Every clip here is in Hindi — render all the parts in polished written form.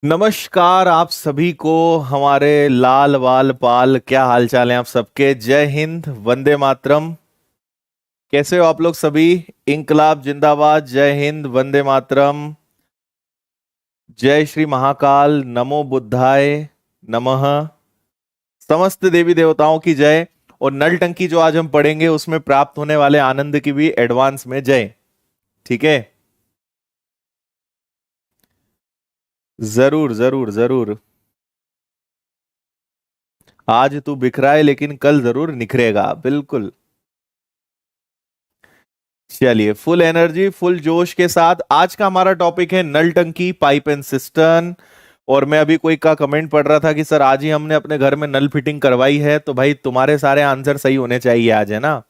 नमस्कार आप सभी को। हमारे लाल वाल पाल, क्या हाल चाल है आप सबके। जय हिंद, वंदे मातरम। कैसे हो आप लोग सभी। इंकलाब जिंदाबाद, जय हिंद, वंदे मातरम। जय श्री महाकाल, नमो बुद्धाय नमः। समस्त देवी देवताओं की जय। और नल टंकी जो आज हम पढ़ेंगे उसमें प्राप्त होने वाले आनंद की भी एडवांस में जय। ठीक है, जरूर जरूर जरूर। आज तू बिखरा है लेकिन कल जरूर निखरेगा, बिल्कुल। चलिए, फुल एनर्जी फुल जोश के साथ आज का हमारा टॉपिक है नल टंकी पाइप एंड सिस्टर्न। और मैं अभी कोई का कमेंट पढ़ रहा था कि सर आज ही हमने अपने घर में नल फिटिंग करवाई है, तो भाई तुम्हारे सारे आंसर सही होने चाहिए आज, है ना।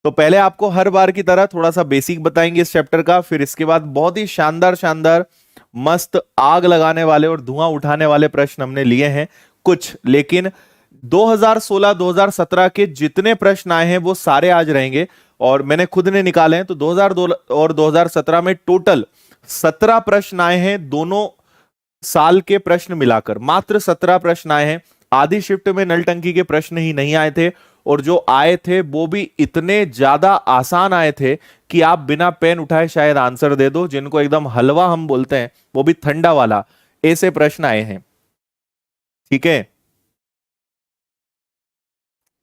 तो पहले आपको हर बार की तरह थोड़ा सा बेसिक बताएंगे इस चैप्टर का, फिर इसके बाद बहुत ही शानदार शानदार मस्त आग लगाने वाले और धुआं उठाने वाले प्रश्न हमने लिए हैं कुछ। लेकिन 2016-2017 के जितने प्रश्न आए हैं वो सारे आज रहेंगे। और मैंने खुद ने निकाले हैं, तो 2002 और 2017 में टोटल 17 प्रश्न आए हैं। दोनों साल के प्रश्न मिलाकर मात्र 17 प्रश्न आए हैं। आधी शिफ्ट में नल टंकी के प्रश्न ही नहीं आए थे, और जो आए थे वो भी इतने ज्यादा आसान आए थे कि आप बिना पेन उठाए शायद आंसर दे दो। जिनको एकदम हलवा हम बोलते हैं, वो भी ठंडा वाला, ऐसे प्रश्न आए हैं। ठीक है,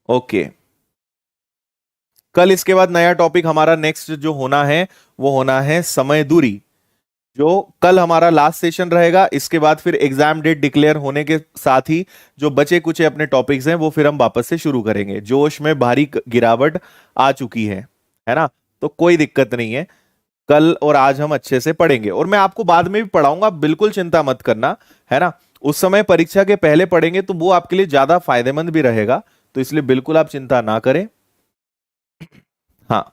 ओके। कल इसके बाद नया टॉपिक हमारा नेक्स्ट जो होना है वो होना है समय दूरी, जो कल हमारा लास्ट सेशन रहेगा। इसके बाद फिर एग्जाम डेट डिक्लेयर होने के साथ ही जो बचे कुछ अपने टॉपिक्स हैं वो फिर हम वापस से शुरू करेंगे। जोश में भारी गिरावट आ चुकी है ना। तो कोई दिक्कत नहीं है, कल और आज हम अच्छे से पढ़ेंगे। और मैं आपको बाद में भी पढ़ाऊंगा, बिल्कुल चिंता मत करना, है ना। उस समय परीक्षा के पहले पढ़ेंगे तो वो आपके लिए ज्यादा फायदेमंद भी रहेगा, तो इसलिए बिल्कुल आप चिंता ना करें। हाँ,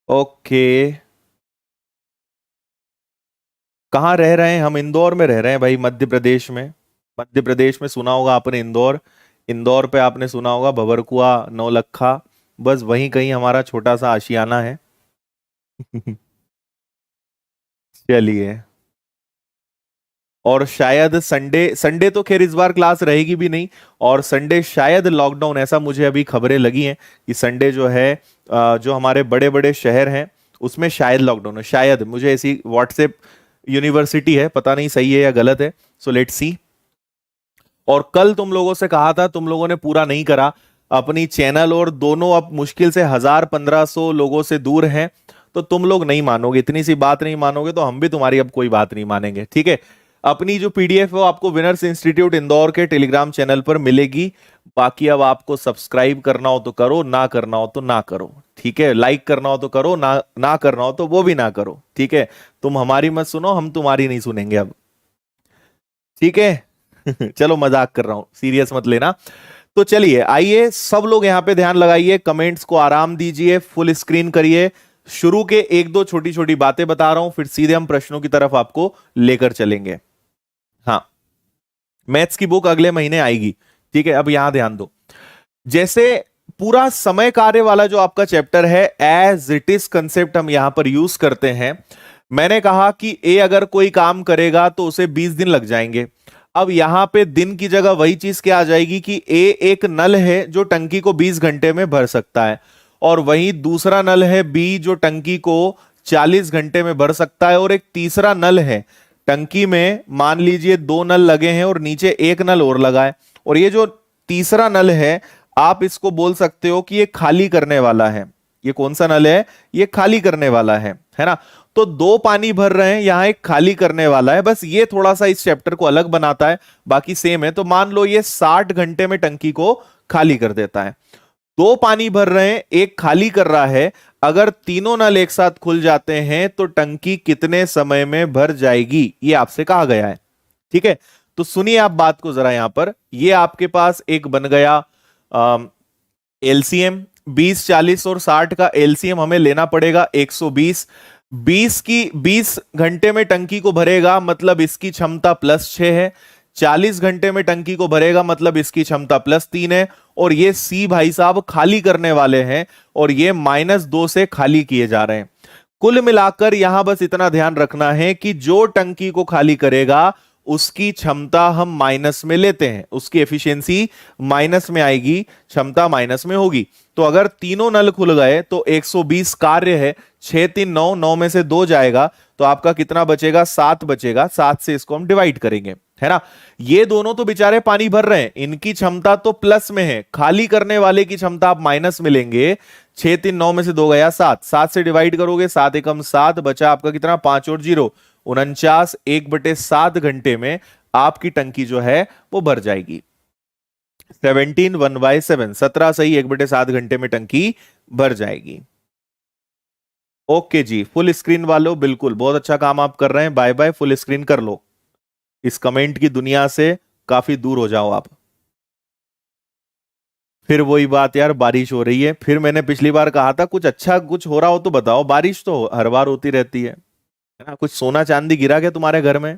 ओके। कहाँ रह रहे हैं हम। इंदौर में रह रहे हैं भाई, मध्य प्रदेश में। मध्य प्रदेश में सुना होगा आपने इंदौर। इंदौर पे आपने सुना होगा भवरकुआ, नौलखा। बस वहीं कहीं हमारा छोटा सा आशियाना है। चलिए। और शायद संडे संडे तो खैर इस बार क्लास रहेगी भी नहीं। और संडे शायद लॉकडाउन, ऐसा मुझे अभी खबरें लगी हैं कि संडे जो है जो हमारे बड़े बड़े शहर हैं उसमें शायद लॉकडाउन है। शायद, मुझे ऐसी व्हाट्सएप यूनिवर्सिटी है, पता नहीं सही है या गलत है। So let's see. और कल तुम लोगों से कहा था, तुम लोगों ने पूरा नहीं करा अपनी चैनल, और दोनों अब मुश्किल से 1000-1500 लोगों से दूर हैं। तो तुम लोग नहीं मानोगे, इतनी सी बात नहीं मानोगे तो हम भी तुम्हारी अब कोई बात नहीं मानेंगे। ठीक है, अपनी जो पीडीएफ है वो आपको विनर्स इंस्टीट्यूट इंदौर के टेलीग्राम चैनल पर मिलेगी। बाकी अब आपको सब्सक्राइब करना हो तो करो, ना करना हो तो ना करो। ठीक है, लाइक करना हो तो करो, ना ना करना हो तो वो भी ना करो। ठीक है, तुम हमारी मत सुनो, हम तुम्हारी नहीं सुनेंगे अब। ठीक है। चलो मजाक कर रहा हूं, सीरियस मत लेना। तो चलिए, आइए सब लोग यहां पे ध्यान लगाइए, कमेंट्स को आराम दीजिए, फुल स्क्रीन करिए। शुरू के एक दो छोटी छोटी बातें बता रहा हूं, फिर सीधे हम प्रश्नों की तरफ आपको लेकर चलेंगे। हाँ, मैथ्स की बुक अगले महीने आएगी। ठीक है, अब यहां ध्यान दो। जैसे पूरा समय कार्य वाला जो आपका चैप्टर है, एज इट इज कंसेप्ट हम यहां पर यूज करते हैं। मैंने कहा कि ए अगर कोई काम करेगा तो उसे 20 दिन लग जाएंगे। अब यहां पे दिन की जगह वही चीज क्या आ जाएगी कि ए एक नल है जो टंकी को 20 घंटे में भर सकता है, और वहीं दूसरा नल है बी जो टंकी को 40 घंटे में भर सकता है, और एक तीसरा नल है। टंकी में मान लीजिए दो नल लगे हैं और नीचे एक नल और लगा है, और ये जो तीसरा नल है आप इसको बोल सकते हो कि ये खाली करने वाला है। ये कौन सा नल है, ये खाली करने वाला है ना। तो दो पानी भर रहे हैं, यहां एक खाली करने वाला है। बस ये थोड़ा सा इस चैप्टर को अलग बनाता है, बाकी सेम है। तो मान लो ये 60 घंटे में टंकी को खाली कर देता है। दो पानी भर रहे हैं, एक खाली कर रहा है। अगर तीनों नल एक साथ खुल जाते हैं तो टंकी कितने समय में भर जाएगी, ये आपसे कहा गया है। ठीक है, तो सुनिए आप बात को जरा। यहां पर ये आपके पास एक बन गया एलसीएम। 20, 40 और 60 का एलसीएम हमें लेना पड़ेगा 120। 20 घंटे में टंकी को भरेगा, मतलब इसकी क्षमता +6 है। 40 घंटे में टंकी को भरेगा, मतलब इसकी क्षमता +3 है। और ये सी भाई साहब खाली करने वाले हैं, और ये -2 से खाली किए जा रहे हैं। कुल मिलाकर यहां बस इतना ध्यान रखना है कि जो टंकी को खाली करेगा उसकी क्षमता हम माइनस में लेते हैं, उसकी एफिशिएंसी माइनस में आएगी, क्षमता माइनस में होगी। तो अगर तीनों नल खुल गए तो 120 कार्य है, 6 3 9, 9 में से 2 जाएगा तो आपका कितना बचेगा, 7 बचेगा। 7 से इसको हम डिवाइड करेंगे, है ना। ये दोनों तो बेचारे पानी भर रहे हैं, इनकी क्षमता तो प्लस में है, खाली करने वाले की क्षमता आप माइनस में लेंगे। 6 3 9 में से 2 गया 7, 7 से डिवाइड करोगे 7 एकम 7, बचा आपका कितना, 5 और 0 49, 1/7 घंटे में आपकी टंकी जो है वो भर जाएगी। 17 1/7, 17 सही, 1/7 घंटे में टंकी भर जाएगी। ओके जी, फुल स्क्रीन वालों बिल्कुल बहुत अच्छा काम आप कर रहे हैं, बाय बाय, फुल स्क्रीन कर लो, इस कमेंट की दुनिया से काफी दूर हो जाओ आप। फिर वही बात यार, बारिश हो रही है, फिर मैंने पिछली बार कहा था कुछ अच्छा कुछ हो रहा हो तो बताओ, बारिश तो हर बार होती रहती है ना। कुछ सोना चांदी गिरा क्या तुम्हारे घर में?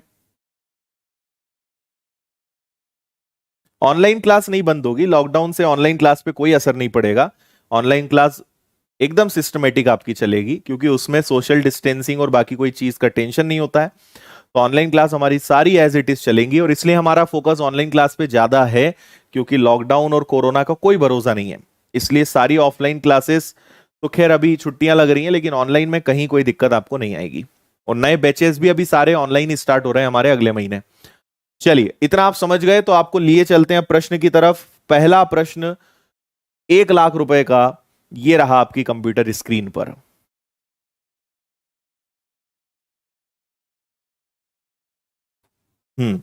ऑनलाइन क्लास नहीं बंद होगी, लॉकडाउन से ऑनलाइन क्लास पे कोई असर नहीं पड़ेगा। ऑनलाइन क्लास एकदम सिस्टमेटिक आपकी चलेगी, क्योंकि उसमें सोशल डिस्टेंसिंग और बाकी कोई चीज का टेंशन नहीं होता है। तो ऑनलाइन क्लास हमारी सारी एज इट इज चलेंगी, और इसलिए हमारा फोकस ऑनलाइन क्लास पे ज्यादा है, क्योंकि लॉकडाउन और कोरोना का कोई भरोसा नहीं है। इसलिए सारी ऑफलाइन क्लासेस तो खैर अभी छुट्टियां लग रही हैं, लेकिन ऑनलाइन में कहीं कोई दिक्कत आपको नहीं आएगी। और नए बैचेस भी अभी सारे ऑनलाइन ही स्टार्ट हो रहे हैं हमारे अगले महीने। चलिए, इतना आप समझ गए तो आपको लिए चलते हैं प्रश्न की तरफ। पहला प्रश्न 1 लाख रुपए का, ये रहा आपकी कंप्यूटर स्क्रीन पर। हम्म।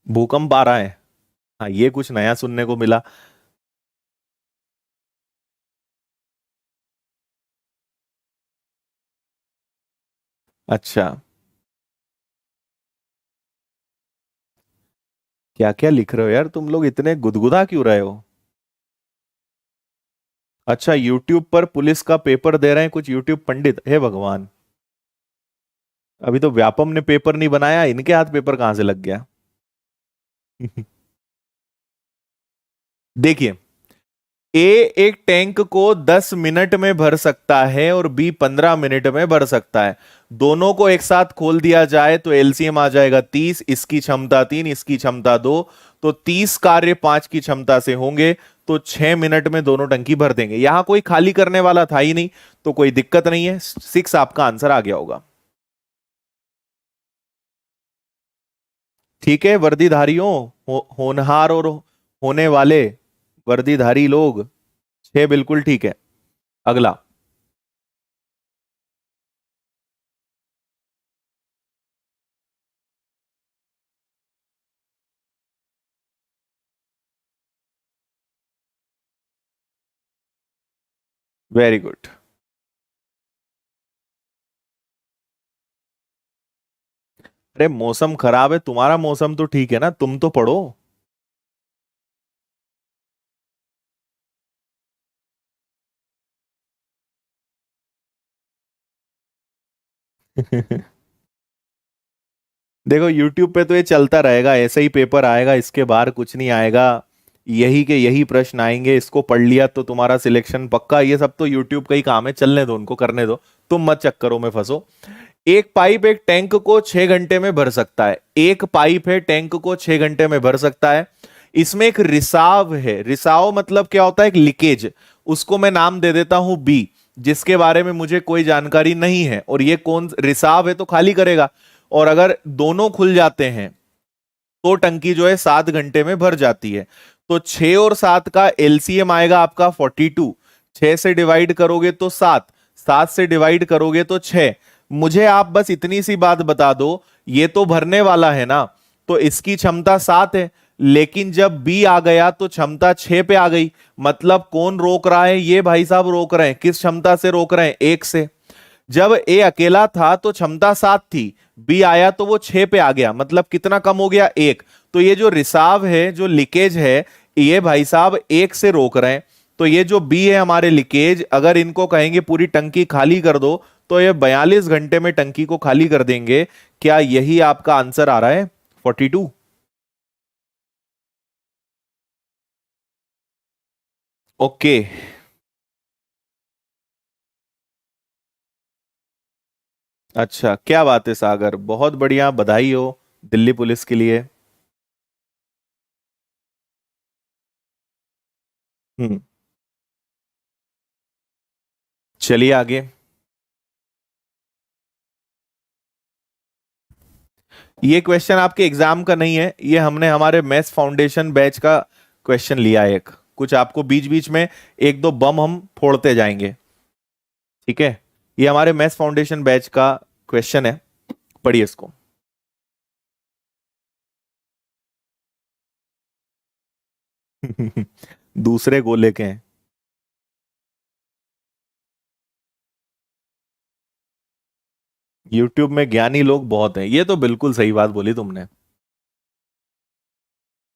भूकंप आ रहा है? हाँ, ये कुछ नया सुनने को मिला। अच्छा, क्या क्या लिख रहे हो यार तुम लोग, इतने गुदगुदा क्यों रहे हो? अच्छा, यूट्यूब पर पुलिस का पेपर दे रहे हैं कुछ यूट्यूब पंडित, हे भगवान। अभी तो व्यापम ने पेपर नहीं बनाया, इनके हाथ पेपर कहां से लग गया? देखिए, ए एक टैंक को 10 मिनट में भर सकता है और बी 15 मिनट में भर सकता है। दोनों को एक साथ खोल दिया जाए तो एलसीएम आ जाएगा 30, इसकी क्षमता 3, इसकी क्षमता 2, तो 30 कार्य 5 की क्षमता से होंगे, तो 6 मिनट में दोनों टंकी भर देंगे। यहां कोई खाली करने वाला था ही नहीं, तो कोई दिक्कत नहीं है, 6 आपका आंसर आ गया होगा। ठीक है वर्दीधारियों, होनहार और होने वाले वर्दीधारी लोग, 6 बिल्कुल ठीक है। अगला। Very good. अरे मौसम खराब है, तुम्हारा मौसम तो ठीक है ना, तुम तो पढ़ो। देखो यूट्यूब पे तो ये चलता रहेगा, ऐसे ही पेपर आएगा, इसके बाहर कुछ नहीं आएगा, यही के यही प्रश्न आएंगे, इसको पढ़ लिया तो तुम्हारा सिलेक्शन पक्का। ये सब तो यूट्यूब का ही काम है, चलने दो उनको, करने दो, तुम मत चक्करों में फंसो। एक पाइप एक टैंक को 6 घंटे में भर सकता है, एक पाइप है टैंक को 6 घंटे में भर सकता है। इसमें एक रिसाव है, रिसाव मतलब क्या होता है, एक लीकेज, उसको मैं नाम दे देता हूं बी, जिसके बारे में मुझे कोई जानकारी नहीं है। और ये कौन रिसाव है तो खाली करेगा, और अगर दोनों खुल जाते हैं तो टंकी जो है 7 घंटे में भर जाती है। तो 6 और 7 का एलसीएम आएगा आपका 42, 6 से डिवाइड करोगे तो 7, 7 से डिवाइड करोगे तो 6। मुझे आप बस इतनी सी बात बता दो, ये तो भरने वाला है ना, तो इसकी क्षमता 7 है, लेकिन जब बी आ गया तो क्षमता 6 पे आ गई। मतलब कौन रोक रहा है, ये भाई साहब रोक रहे हैं, किस क्षमता से रोक रहे हैं, 1 से। जब ए अकेला था तो क्षमता 7 थी, बी आया तो वो 6 पे आ गया, मतलब कितना कम हो गया, 1। तो ये जो रिसाव है, जो लीकेज है, ये भाई साहब 1 से रोक रहे हैं। तो ये जो बी है हमारे लीकेज, अगर इनको कहेंगे पूरी टंकी खाली कर दो तो ये 42 घंटे में टंकी को खाली कर देंगे। क्या यही आपका आंसर आ रहा है, 42? ओके, अच्छा, क्या बात है सागर, बहुत बढ़िया, बधाई हो दिल्ली पुलिस के लिए। हम्म। चलिए आगे। ये क्वेश्चन आपके एग्जाम का नहीं है, ये हमने हमारे मैथ्स फाउंडेशन बैच का क्वेश्चन लिया है एक। कुछ आपको बीच बीच में एक दो बम हम फोड़ते जाएंगे। ठीक है, ये हमारे मैथ्स फाउंडेशन बैच का क्वेश्चन है, पढ़िए इसको। दूसरे गोले के हैं। यूट्यूब में ज्ञानी लोग बहुत हैं, ये तो बिल्कुल सही बात बोली तुमने।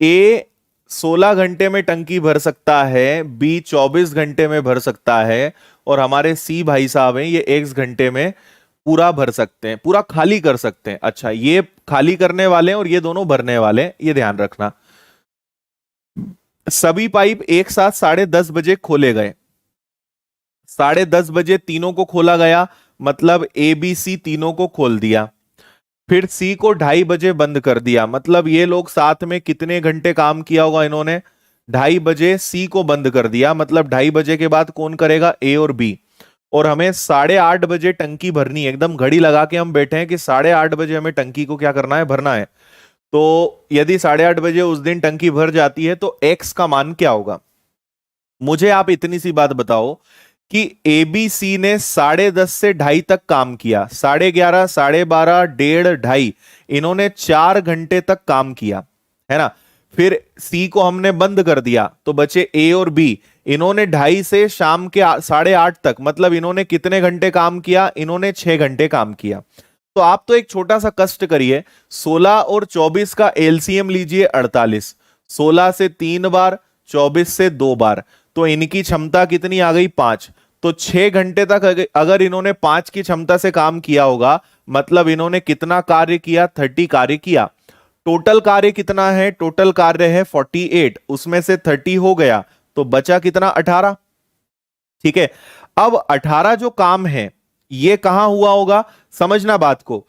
ए 16 घंटे में टंकी भर सकता है, बी 24 घंटे में भर सकता है, और हमारे सी भाई साहब हैं, ये X घंटे में पूरा भर सकते हैं, पूरा खाली कर सकते हैं। अच्छा, ये खाली करने वाले हैं और ये दोनों भरने वाले हैं, ये ध्यान रखना। सभी पाइप एक साथ 10:30 बजे खोले गए। 10:30 बजे तीनों को खोला गया, मतलब ABC तीनों को खोल दिया। फिर सी को 2:30 बजे बंद कर दिया, मतलब ये लोग साथ में कितने घंटे काम किया होगा इन्होंने। 2:30 बजे सी को बंद कर दिया, मतलब 2:30 बजे के बाद कौन करेगा, ए और बी। और हमें 8:30 बजे टंकी भरनी है, एकदम घड़ी लगा के हम बैठे हैं कि 8:30 बजे हमें टंकी को क्या करना है, भरना है। तो यदि 8:30 बजे उस दिन टंकी भर जाती है तो एक्स का मान क्या होगा। मुझे आप इतनी सी बात बताओ कि एबीसी ने 10:30 से 2:30 तक काम किया, 11:30, 12:30, 1:30, 2:30, इन्होंने 4 घंटे तक काम किया, है ना। फिर सी को हमने बंद कर दिया तो बचे ए और बी। इन्होंने 2:30 से शाम के 8:30 तक, मतलब इन्होंने कितने घंटे काम किया, इन्होंने 6 घंटे काम किया। तो आप तो एक छोटा सा कष्ट करिए, 16 और 24 का एलसीएम लीजिए 48। 16 से 3 बार, 24 से 2 बार, तो इनकी क्षमता कितनी आ गई, 5। तो 6 घंटे तक अगर इन्होंने 5 की क्षमता से काम किया होगा, मतलब इन्होंने कितना कार्य किया, 30 कार्य किया। टोटल कार्य कितना है, टोटल कार्य है 48, उसमें से 30 हो गया तो बचा कितना, 18। ठीक है, अब 18 जो काम है ये कहां हुआ होगा, समझना बात को।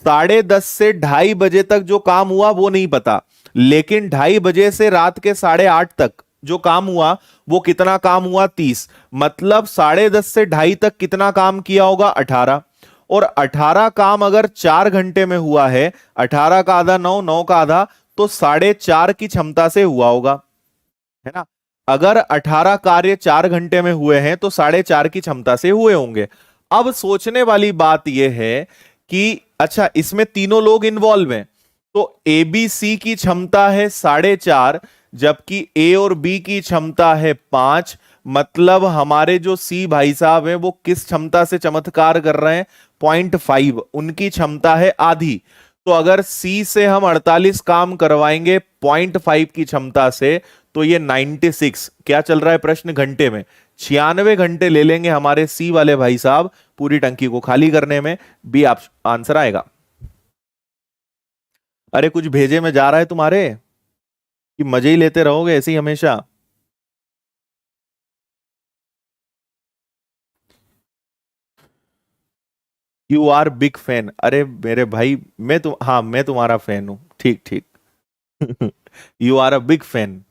10:30 से 2:30 बजे तक जो काम हुआ वो नहीं पता, लेकिन 2:30 बजे से रात के 8:30 तक जो काम हुआ वो कितना काम हुआ, 30। मतलब 10:30 से 2:30 तक कितना काम किया होगा, 18। और 18 काम अगर 4 घंटे में हुआ है, 18 का आधा 9, 9 का आधा, तो 4.5 की क्षमता से हुआ होगा, है ना। अगर 18 कार्य 4 घंटे में हुए हैं तो 4.5 की क्षमता से हुए होंगे। अब सोचने वाली बात यह है कि अच्छा, इसमें तीनों लोग इन्वॉल्व हैं, तो ए बी सी की क्षमता है 4.5, जबकि ए और बी की क्षमता है 5। मतलब हमारे जो सी भाई साहब हैं वो किस क्षमता से चमत्कार कर रहे हैं, 0.5, उनकी क्षमता है आधी। तो अगर सी से हम 48 काम करवाएंगे 0.5 की क्षमता से, तो ये 96, क्या चल रहा है प्रश्न, घंटे में 96 घंटे ले लेंगे हमारे सी वाले भाई साहब पूरी टंकी को खाली करने में। बी आप आंसर आएगा। अरे कुछ भेजे में जा रहा है तुम्हारे, कि मजे ही लेते रहोगे ऐसे ही हमेशा। यू आर बिग फैन, अरे मेरे भाई, मैं तुम, हाँ मैं तुम्हारा फैन हूं, ठीक ठीक। You are a big fan.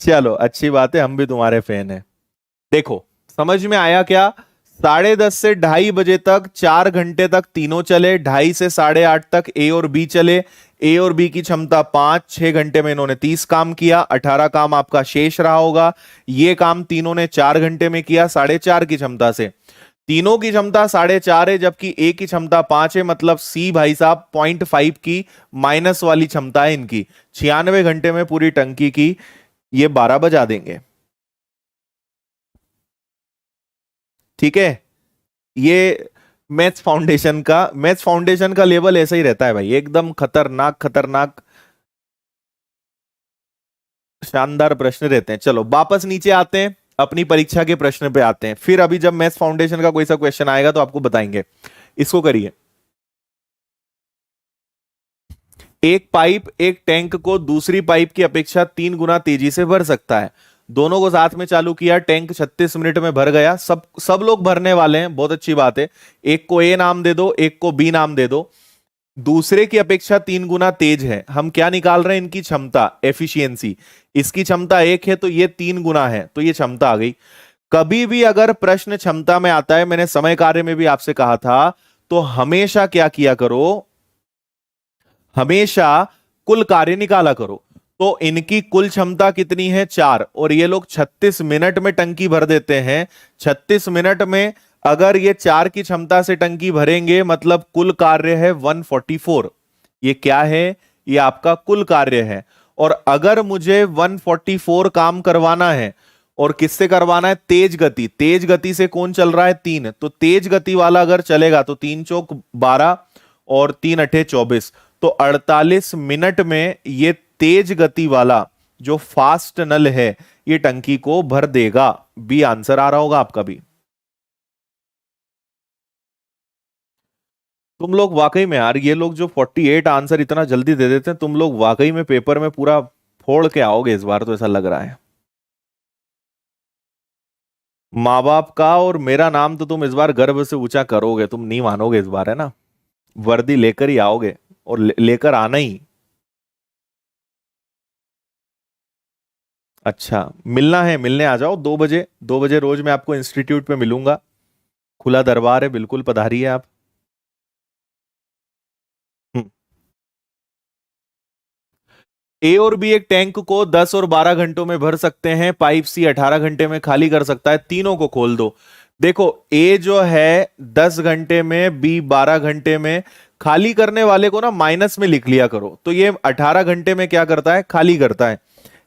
चलो अच्छी बात है, हम भी तुम्हारे फैन हैं। देखो, समझ में आया क्या। 10:30 से 2:30 बजे तक 4 घंटे तक तीनों चले, 2:30 से 8:30 तक ए और बी चले। ए और बी की क्षमता 5, 6 घंटे में इन्होंने 30 काम किया, 18 काम आपका शेष रहा होगा। ये काम तीनों ने 4 घंटे में किया 4.5 की क्षमता से। तीनों की क्षमता 4.5 है, जबकि ए की क्षमता 5 है, मतलब सी भाई साहब 0.5 की माइनस वाली क्षमता है इनकी। 96 घंटे में पूरी टंकी की ये 12 बजा देंगे। ठीक है, ये मैथ्स फाउंडेशन का लेवल ऐसा ही रहता है भाई, एकदम खतरनाक खतरनाक शानदार प्रश्न रहते हैं। चलो वापस नीचे आते हैं, अपनी परीक्षा के प्रश्न पे आते हैं, फिर अभी जब मैथ्स फाउंडेशन का कोई सा क्वेश्चन आएगा तो आपको बताएंगे। इसको करिए। एक पाइप एक टैंक को दूसरी पाइप की अपेक्षा 3 गुना तेजी से भर सकता है, दोनों को साथ में चालू किया, टैंक 36 मिनट में भर गया। सब सब लोग भरने वाले हैं, बहुत अच्छी बात है। एक को ए नाम दे दो, एक को बी नाम दे दो। दूसरे की अपेक्षा 3 गुना तेज है। हम क्या निकाल रहे हैं? इनकी क्षमता, एफिशिएंसी। इसकी क्षमता 1 है तो ये 3 गुना है, तो ये क्षमता आ गई। कभी भी अगर प्रश्न क्षमता में आता है, मैंने समय कार्य में भी आपसे कहा था, तो हमेशा क्या किया करो? हमेशा कुल कार्य निकाला करो। तो इनकी कुल क्षमता कितनी है? 4, और ये लोग 36 मिनट में टंकी भर देते हैं। 36 मिनट में अगर ये 4 की क्षमता से टंकी भरेंगे, मतलब कुल कार्य है 144। ये क्या है? ये आपका कुल कार्य है। और अगर मुझे 144 काम करवाना है, और किससे करवाना है? तेज गति। तेज गति से कौन चल रहा है? 3। तो तेज गति वाला अगर चलेगा तो 3 चौक 12 और 3 अठे 24, तो 48 मिनट में ये तेज गति वाला जो फास्ट नल है ये टंकी को भर देगा। बी आंसर आ रहा होगा आपका भी। तुम लोग वाकई में यार, ये लोग जो 48 आंसर इतना जल्दी दे देते हैं, तुम लोग वाकई में पेपर में पूरा फोड़ के आओगे इस बार, तो ऐसा लग रहा है। माँ बाप का और मेरा नाम तो तुम इस बार गर्व से ऊंचा करोगे, तुम नहीं मानोगे इस बार, है ना? वर्दी लेकर ही आओगे, और लेकर आना ही। अच्छा, मिलना है, मिलने आ जाओ 2 बजे। 2 बजे रोज मैं आपको इंस्टीट्यूट पे मिलूंगा। खुला दरबार है, बिल्कुल पधारिए आप। हम्म। ए और बी एक टैंक को 10 और 12 घंटों में भर सकते हैं। पाइप सी 18 घंटे में खाली कर सकता है। तीनों को खोल दो। देखो, ए जो है 10 घंटे में, बी 12 घंटे में। खाली करने वाले को ना माइनस में लिख लिया करो, तो ये 18 घंटे में क्या करता है? खाली करता है।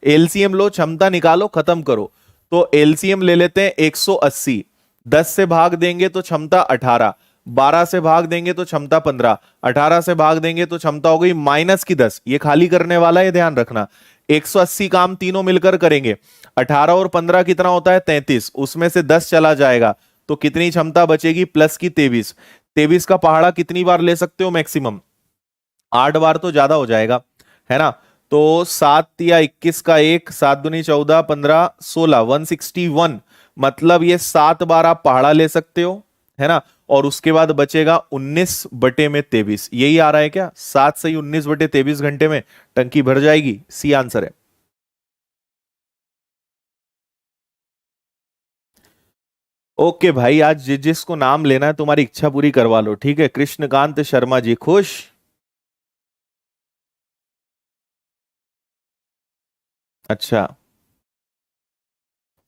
एलसीएम लो, क्षमता निकालो, खत्म करो। तो एलसीएम ले लेते हैं 180। 10 से भाग देंगे तो क्षमता 18, 12 से भाग देंगे तो क्षमता 15, 18 से भाग देंगे तो क्षमता हो गई -10। ये खाली करने वाला है, ध्यान रखना। 180 काम तीनों मिलकर करेंगे। 18 और 15 कितना होता है? 33। उसमें से 10 चला जाएगा तो कितनी क्षमता बचेगी? प्लस की 23। 23 का पहाड़ा कितनी बार ले सकते हो मैक्सिमम? 8 बार तो ज्यादा हो जाएगा, है ना? तो 7 या 21 का 1, 7 दूनी 14, 15 16, 161। मतलब ये 7 बार आप पहाड़ा ले सकते हो, है ना? और उसके बाद बचेगा 19/23। यही आ रहा है क्या? 7 से ही 19/23 घंटे में टंकी भर जाएगी। सी आंसर है। ओके भाई, आज जिसको नाम लेना है तुम्हारी इच्छा पूरी करवा लो, ठीक है? कृष्णकांत शर्मा जी खुश? अच्छा,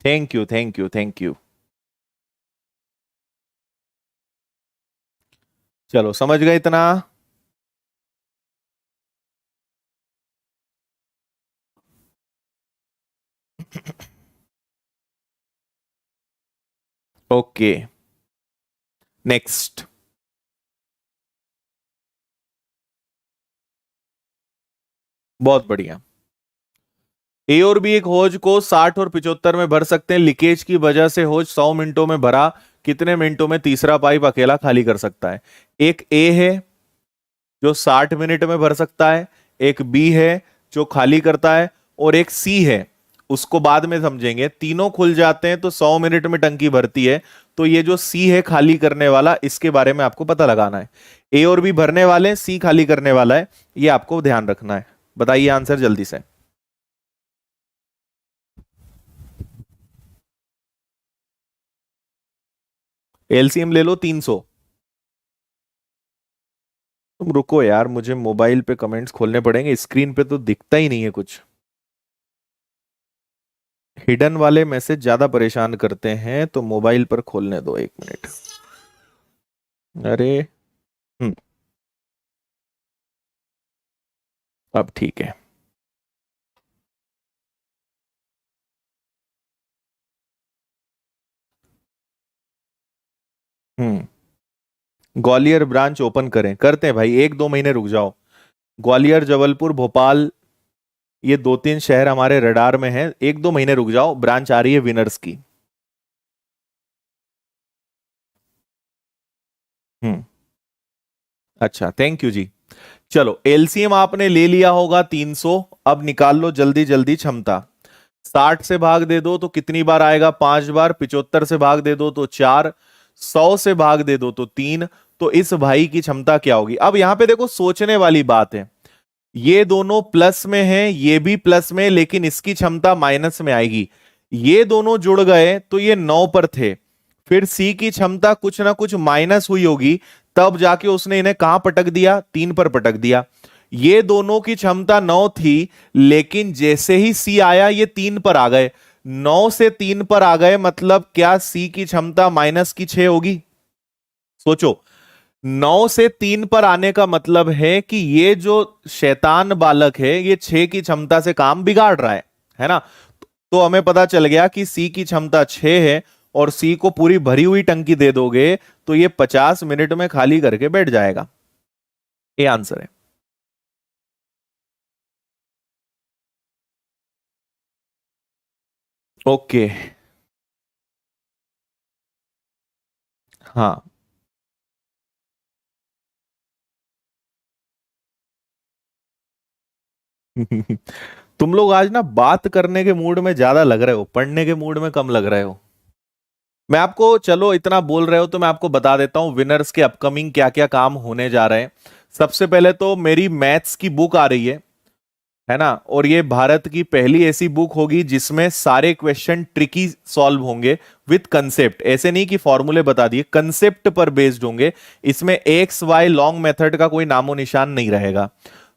thank you, thank you, thank you. चलो, समझ गए इतना? Okay, next. बहुत बढ़िया। ए और बी एक हौज को 60 और 75 में भर सकते हैं। लीकेज की वजह से हौज 100 मिनटों में भरा। कितने मिनटों में तीसरा पाइप अकेला खाली कर सकता है? एक ए है जो 60 मिनट में भर सकता है, एक बी है जो खाली करता है, और एक सी है, उसको बाद में समझेंगे। तीनों खुल जाते हैं तो 100 मिनट में टंकी भरती है। तो ये जो सी है खाली करने वाला, इसके बारे में आपको पता लगाना है। ए और बी भरने वाले, सी खाली करने वाला है, ये आपको ध्यान रखना है। बताइए आंसर जल्दी से। एलसीएम ले लो 300। तुम रुको यार, मुझे मोबाइल पे कमेंट्स खोलने पड़ेंगे, स्क्रीन पे तो दिखता ही नहीं है कुछ। हिडन वाले मैसेज ज्यादा परेशान करते हैं, तो मोबाइल पर खोलने दो, 1 मिनट। अरे, हम्म, अब ठीक है। हम्म। ग्वालियर ब्रांच ओपन करें? करते हैं भाई, 1-2 महीने रुक जाओ। ग्वालियर, जबलपुर, भोपाल, ये 2-3 शहर हमारे रडार में हैं। 1-2 महीने रुक जाओ, ब्रांच आ रही है विनर्स की। हम्म। अच्छा, थैंक यू जी। चलो, एलसीएम आपने ले लिया होगा 300। अब निकाल लो जल्दी जल्दी क्षमता। 60 से भाग दे दो तो कितनी बार आएगा? 5 बार। 75 से भाग दे दो तो 4। 100 से भाग दे दो तो 3। तो इस भाई की क्षमता क्या होगी? अब यहां पे देखो, सोचने वाली बात है, ये दोनों प्लस में हैं, ये भी प्लस में, लेकिन इसकी क्षमता माइनस में आएगी। ये दोनों जुड़ गए तो ये 9 पर थे, फिर सी की क्षमता कुछ ना कुछ माइनस हुई होगी, तब जाके उसने इन्हें कहां पटक दिया? 3 पर पटक दिया। ये दोनों की क्षमता 9 थी, लेकिन जैसे ही सी आया ये 3 पर आ गए। 9 से 3 पर आ गए, मतलब क्या सी की क्षमता माइनस की 6 होगी? सोचो, 9 से 3 पर आने का मतलब है कि ये जो शैतान बालक है ये 6 की क्षमता से काम बिगाड़ रहा है ना? तो हमें पता चल गया कि सी की क्षमता 6 है, और सी को पूरी भरी हुई टंकी दे दोगे तो ये 50 मिनट में खाली करके बैठ जाएगा। ये आंसर है। ओके। हाँ। तुम लोग आज ना बात करने के मूड में ज्यादा लग रहे हो, पढ़ने के मूड में कम लग रहे हो। मैं आपको, चलो इतना बोल रहे हो तो मैं आपको बता देता हूँ विनर्स के अपकमिंग क्या क्या काम होने जा रहे हैं। सबसे पहले तो मेरी मैथ्स की बुक आ रही है ना? और ये भारत की पहली ऐसी बुक होगी जिसमें सारे क्वेश्चन ट्रिकी सॉल्व होंगे विथ कंसेप्ट। ऐसे नहीं कि फॉर्मूले बता दिए, कंसेप्ट पर बेस्ड होंगे। इसमें एक्स वाई लॉन्ग मेथड का कोई नामो निशान नहीं रहेगा।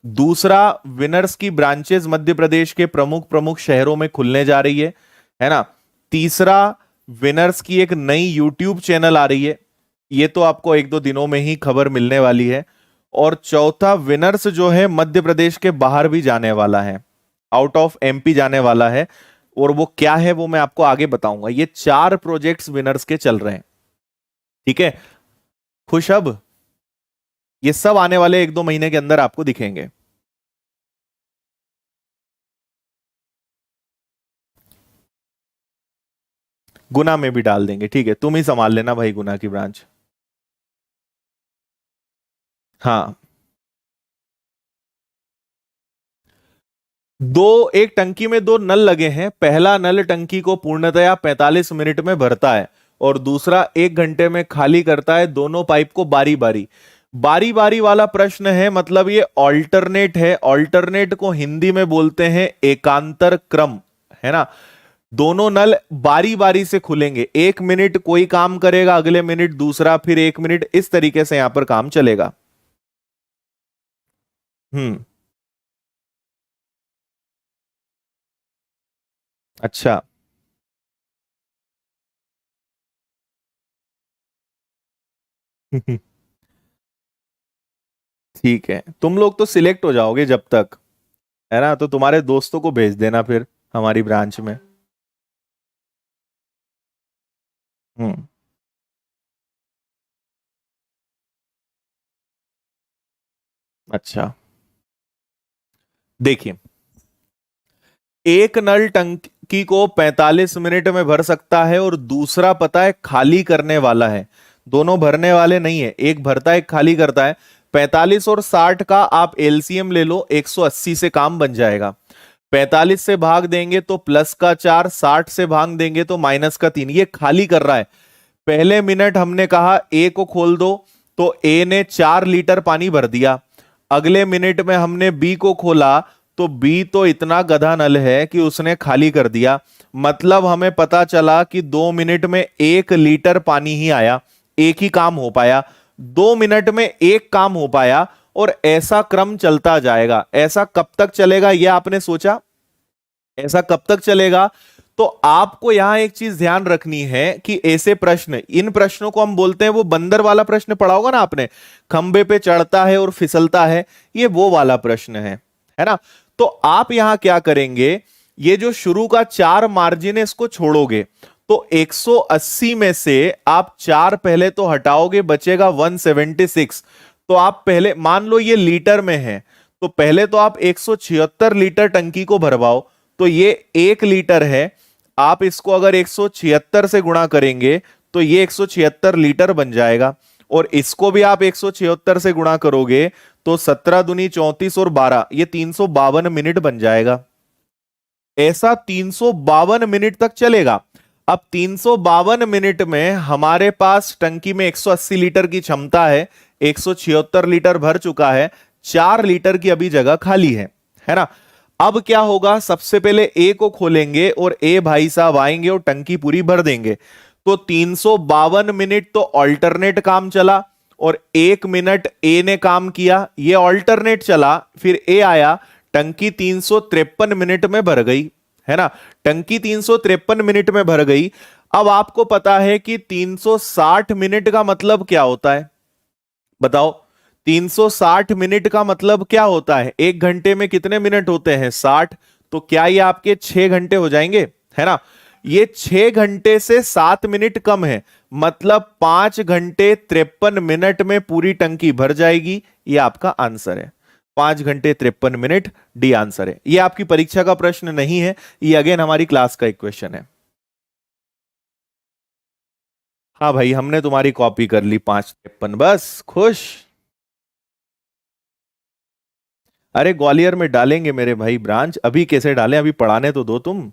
दूसरा, विनर्स की ब्रांचेस मध्य प्रदेश के प्रमुख प्रमुख शहरों में खुलने जा रही है ना? तीसरा, विनर्स की एक नई यूट्यूब चैनल आ रही है, ये तो आपको एक दो दिनों में ही खबर मिलने वाली है। और चौथा, विनर्स जो है मध्य प्रदेश के बाहर भी जाने वाला है, आउट ऑफ एमपी जाने वाला है। और वो क्या है वो मैं आपको आगे बताऊंगा। ये 4 प्रोजेक्ट्स विनर्स के चल रहे हैं। ठीक है? खुश अब? ये सब आने वाले एक दो महीने के अंदर आपको दिखेंगे। गुना में भी डाल देंगे, ठीक है, तुम ही संभाल लेना भाई गुना की ब्रांच। हाँ। एक टंकी में 2 नल लगे हैं। पहला नल टंकी को पूर्णतया 45 मिनट में भरता है, और दूसरा 1 घंटे में खाली करता है। दोनों पाइप को बारी बारी, बारी बारी वाला प्रश्न है, मतलब ये ऑल्टरनेट है। ऑल्टरनेट को हिंदी में बोलते हैं एकांतर क्रम, है ना? दोनों नल बारी बारी से खुलेंगे, 1 मिनट कोई काम करेगा, अगले मिनट दूसरा, फिर 1 मिनट, इस तरीके से यहां पर काम चलेगा। हम्म। अच्छा। ठीक है, तुम लोग तो सिलेक्ट हो जाओगे जब तक, है ना? तो तुम्हारे दोस्तों को भेज देना फिर हमारी ब्रांच में। हम्म। अच्छा, देखिए, एक नल टंकी को 45 मिनट में भर सकता है, और दूसरा पता है खाली करने वाला है। दोनों भरने वाले नहीं है, एक भरता है एक खाली करता है। 45 और 60 का आप एलसीएम ले लो, 180 से काम बन जाएगा। 45 से भाग देंगे तो प्लस का 4, 60 से भाग देंगे तो माइनस का 3। ये खाली कर रहा है। पहले मिनट हमने कहा ए को खोल दो, तो ए ने 4 लीटर पानी भर दिया। अगले मिनट में हमने बी को खोला, तो बी तो इतना गधा नल है कि उसने खाली कर दिया। मतलब हमें पता चला कि 2 मिनट में 1 लीटर पानी ही आया, एक ही काम हो पाया। 2 मिनट में एक काम हो पाया, और ऐसा क्रम चलता जाएगा। ऐसा कब तक चलेगा ये आपने सोचा? ऐसा कब तक चलेगा? तो आपको यहां एक चीज ध्यान रखनी है कि ऐसे प्रश्न, इन प्रश्नों को हम बोलते हैं, वो बंदर वाला प्रश्न पढ़ा होगा ना आपने, खंबे पे चढ़ता है और फिसलता है, ये वो वाला प्रश्न है ना? तो आप यहां क्या करेंगे, ये जो शुरू का 4 मार्जिन है इसको छोड़ोगे, तो 180 में से आप 4 पहले तो हटाओगे, बचेगा 176। तो आप पहले मान लो ये लीटर में है, तो पहले तो आप 176 लीटर टंकी को भरवाओ। तो ये 1 लीटर है, आप इसको अगर 176 से गुणा करेंगे तो ये 176 लीटर बन जाएगा। और इसको भी आप 176 से गुणा करोगे तो 17 दूनी 34 और 12, ये 352 मिनट बन जाएगा। ऐसा 352 मिनट तक चलेगा। अब 352 मिनट में हमारे पास टंकी में 180 लीटर की क्षमता है, 176 लीटर भर चुका है, 4 लीटर की अभी जगह खाली है ना। अब क्या होगा, सबसे पहले ए को खोलेंगे और ए भाई साहब आएंगे और टंकी पूरी भर देंगे। तो 352 मिनट तो ऑल्टरनेट काम चला और 1 मिनट ए ने काम किया, ये ऑल्टरनेट चला, फिर ए आया, टंकी 353 मिनट में भर गई, है ना। टंकी 353 मिनट में भर गई। अब आपको पता है कि 360 मिनट का मतलब क्या होता है, बताओ। 360 मिनट का मतलब क्या होता है, 1 घंटे में कितने मिनट होते हैं, 60। तो क्या ये आपके 6 घंटे हो जाएंगे, है ना। ये 6 घंटे से 7 मिनट कम है, मतलब 5 घंटे 53 मिनट में पूरी टंकी भर जाएगी। ये आपका आंसर है, 5 घंटे 53 मिनट, डी आंसर है। ये आपकी परीक्षा का प्रश्न नहीं है, ये अगेन हमारी क्लास का एक क्वेश्चन है। हाँ भाई, हमने तुम्हारी कॉपी कर ली, 5:53, बस खुश। अरे ग्वालियर में डालेंगे मेरे भाई ब्रांच, अभी कैसे डालें, अभी पढ़ाने तो दो तुम।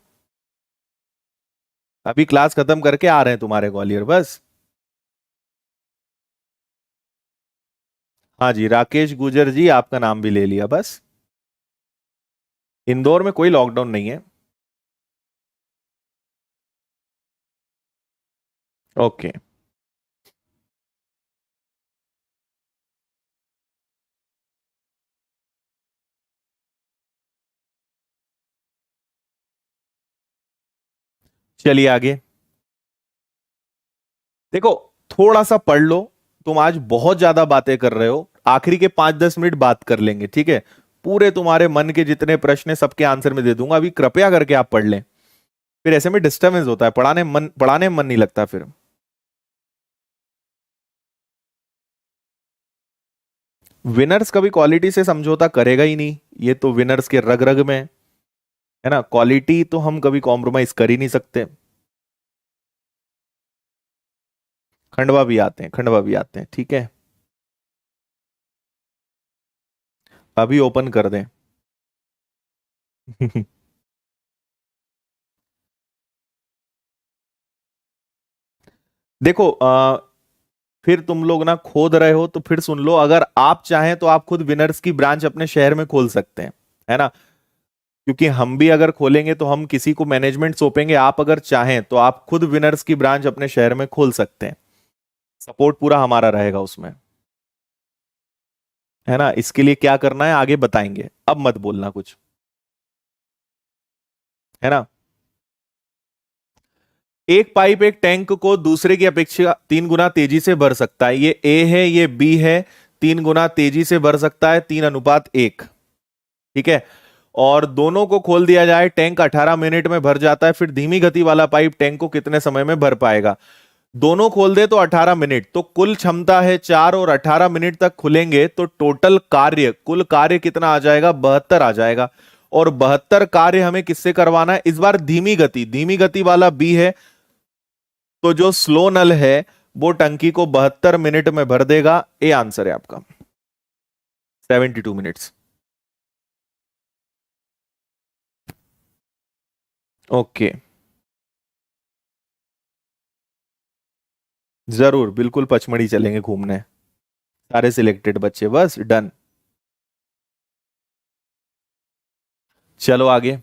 अभी क्लास खत्म करके आ रहे हैं तुम्हारे ग्वालियर, बस। हाँ जी, राकेश गुजर जी, आपका नाम भी ले लिया, बस। इंदौर में कोई लॉकडाउन नहीं है। ओके। चलिए आगे देखो, थोड़ा सा पढ़ लो। तुम आज बहुत ज्यादा बातें कर रहे हो, आखिरी के 5-10 मिनट बात कर लेंगे, ठीक है। पूरे तुम्हारे मन के जितने प्रश्न है सबके आंसर में दे दूंगा, अभी कृपया करके आप पढ़ लें। फिर ऐसे में डिस्टर्बेंस होता है, पढ़ाने में मन नहीं लगता फिर। विनर्स कभी क्वालिटी से समझौता करेगा ही नहीं, ये तो विनर्स के रग रग में है ना। क्वालिटी तो हम कभी कॉम्प्रोमाइज कर ही नहीं सकते। खंडवा भी आते हैं, खंडवा भी आते हैं, ठीक है। अभी ओपन कर दें। देखो फिर तुम लोग ना खोद रहे हो तो फिर सुन लो, अगर आप चाहें तो आप खुद विनर्स की ब्रांच अपने शहर में खोल सकते हैं, है ना। क्योंकि हम भी अगर खोलेंगे तो हम किसी को मैनेजमेंट सौंपेंगे, आप अगर चाहें तो आप खुद विनर्स की ब्रांच अपने शहर में खोल सकते हैं। सपोर्ट पूरा हमारा रहेगा उसमें, है ना। इसके लिए क्या करना है आगे बताएंगे, अब मत बोलना कुछ, है ना। एक पाइप एक टैंक को दूसरे की अपेक्षा 3 गुना तेजी से भर सकता है, ये ए है ये बी है, 3 गुना तेजी से भर सकता है, 3:1, ठीक है। और दोनों को खोल दिया जाए, टैंक 18 मिनट में भर जाता है, फिर धीमी गति वाला पाइप टैंक को कितने समय में भर पाएगा। दोनों खोल दे तो 18 मिनट, तो कुल क्षमता है 4 और 18 मिनट तक खुलेंगे तो टोटल कार्य, कुल कार्य कितना आ जाएगा, 72 आ जाएगा। और 72 कार्य हमें किससे करवाना है, इस बार धीमी गति वाला बी है, तो जो स्लो नल है वो टंकी को 72 मिनट में भर देगा। ए आंसर है आपका, 72 मिनट्स। ओके, जरूर बिल्कुल पचमढ़ी चलेंगे घूमने, सारे सिलेक्टेड बच्चे, बस डन। चलो आगे।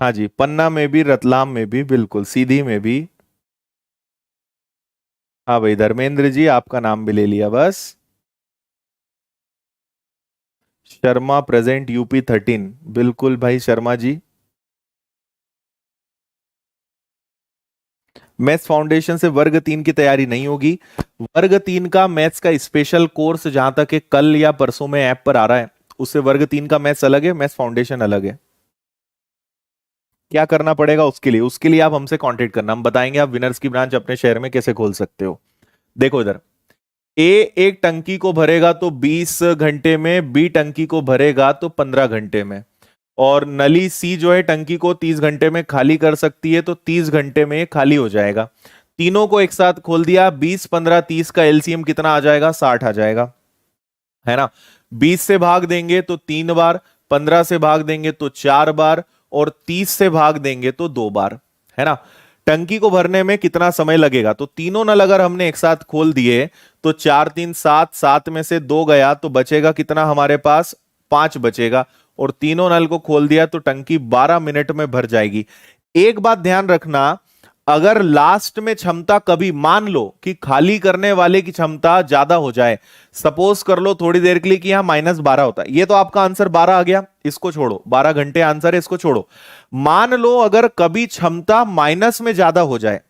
हाँ जी, पन्ना में भी, रतलाम में भी, बिल्कुल सीधी में भी। हाँ भाई धर्मेंद्र जी, आपका नाम भी ले लिया, बस। शर्मा प्रेजेंट यूपी 13, बिल्कुल भाई शर्मा जी। मैथ्स फाउंडेशन से वर्ग 3 की तैयारी नहीं होगी। वर्ग 3 का मैथ्स का स्पेशल कोर्स जहां तक है कल या परसों में ऐप पर आ रहा है, उससे वर्ग 3 का मैथ्स अलग है, मैथ्स फाउंडेशन अलग है। क्या करना पड़ेगा उसके लिए, उसके लिए आप हमसे कांटेक्ट करना, हम बताएंगे आप विनर्स की ब्रांच अपने शहर में कैसे खोल सकते हो। देखो इधर, ए एक टंकी को भरेगा तो 20 घंटे में, बी टंकी को भरेगा तो 15 घंटे में। और नली सी जो है टंकी को 30 घंटे में खाली कर सकती है, तो 30 घंटे में ये खाली हो जाएगा। तीनों को एक साथ खोल दिया, 20 15 30 का एलसीएम कितना आ जाएगा, 60 आ जाएगा, है ना। 20 से भाग देंगे तो 3 बार, 15 से भाग देंगे तो 4 बार, और 30 से भाग देंगे तो 2 बार, है ना। टंकी को भरने में कितना समय लगेगा, तो तीनों नल अगर हमने एक साथ खोल दिए तो 4 3 7, 7 में से 2 गया तो बचेगा कितना हमारे पास, 5 बचेगा। और तीनों नल को खोल दिया तो टंकी 12 मिनट में भर जाएगी। एक बात ध्यान रखना, अगर लास्ट में क्षमता कभी मान लो कि खाली करने वाले की क्षमता ज्यादा हो जाए, सपोज कर लो थोड़ी देर के लिए कि यहां -12 होता है, ये तो आपका आंसर 12 आ गया, इसको छोड़ो, 12 घंटे आंसर है, इसको छोड़ो। मान लो अगर कभी क्षमता माइनस में ज्यादा हो जाए,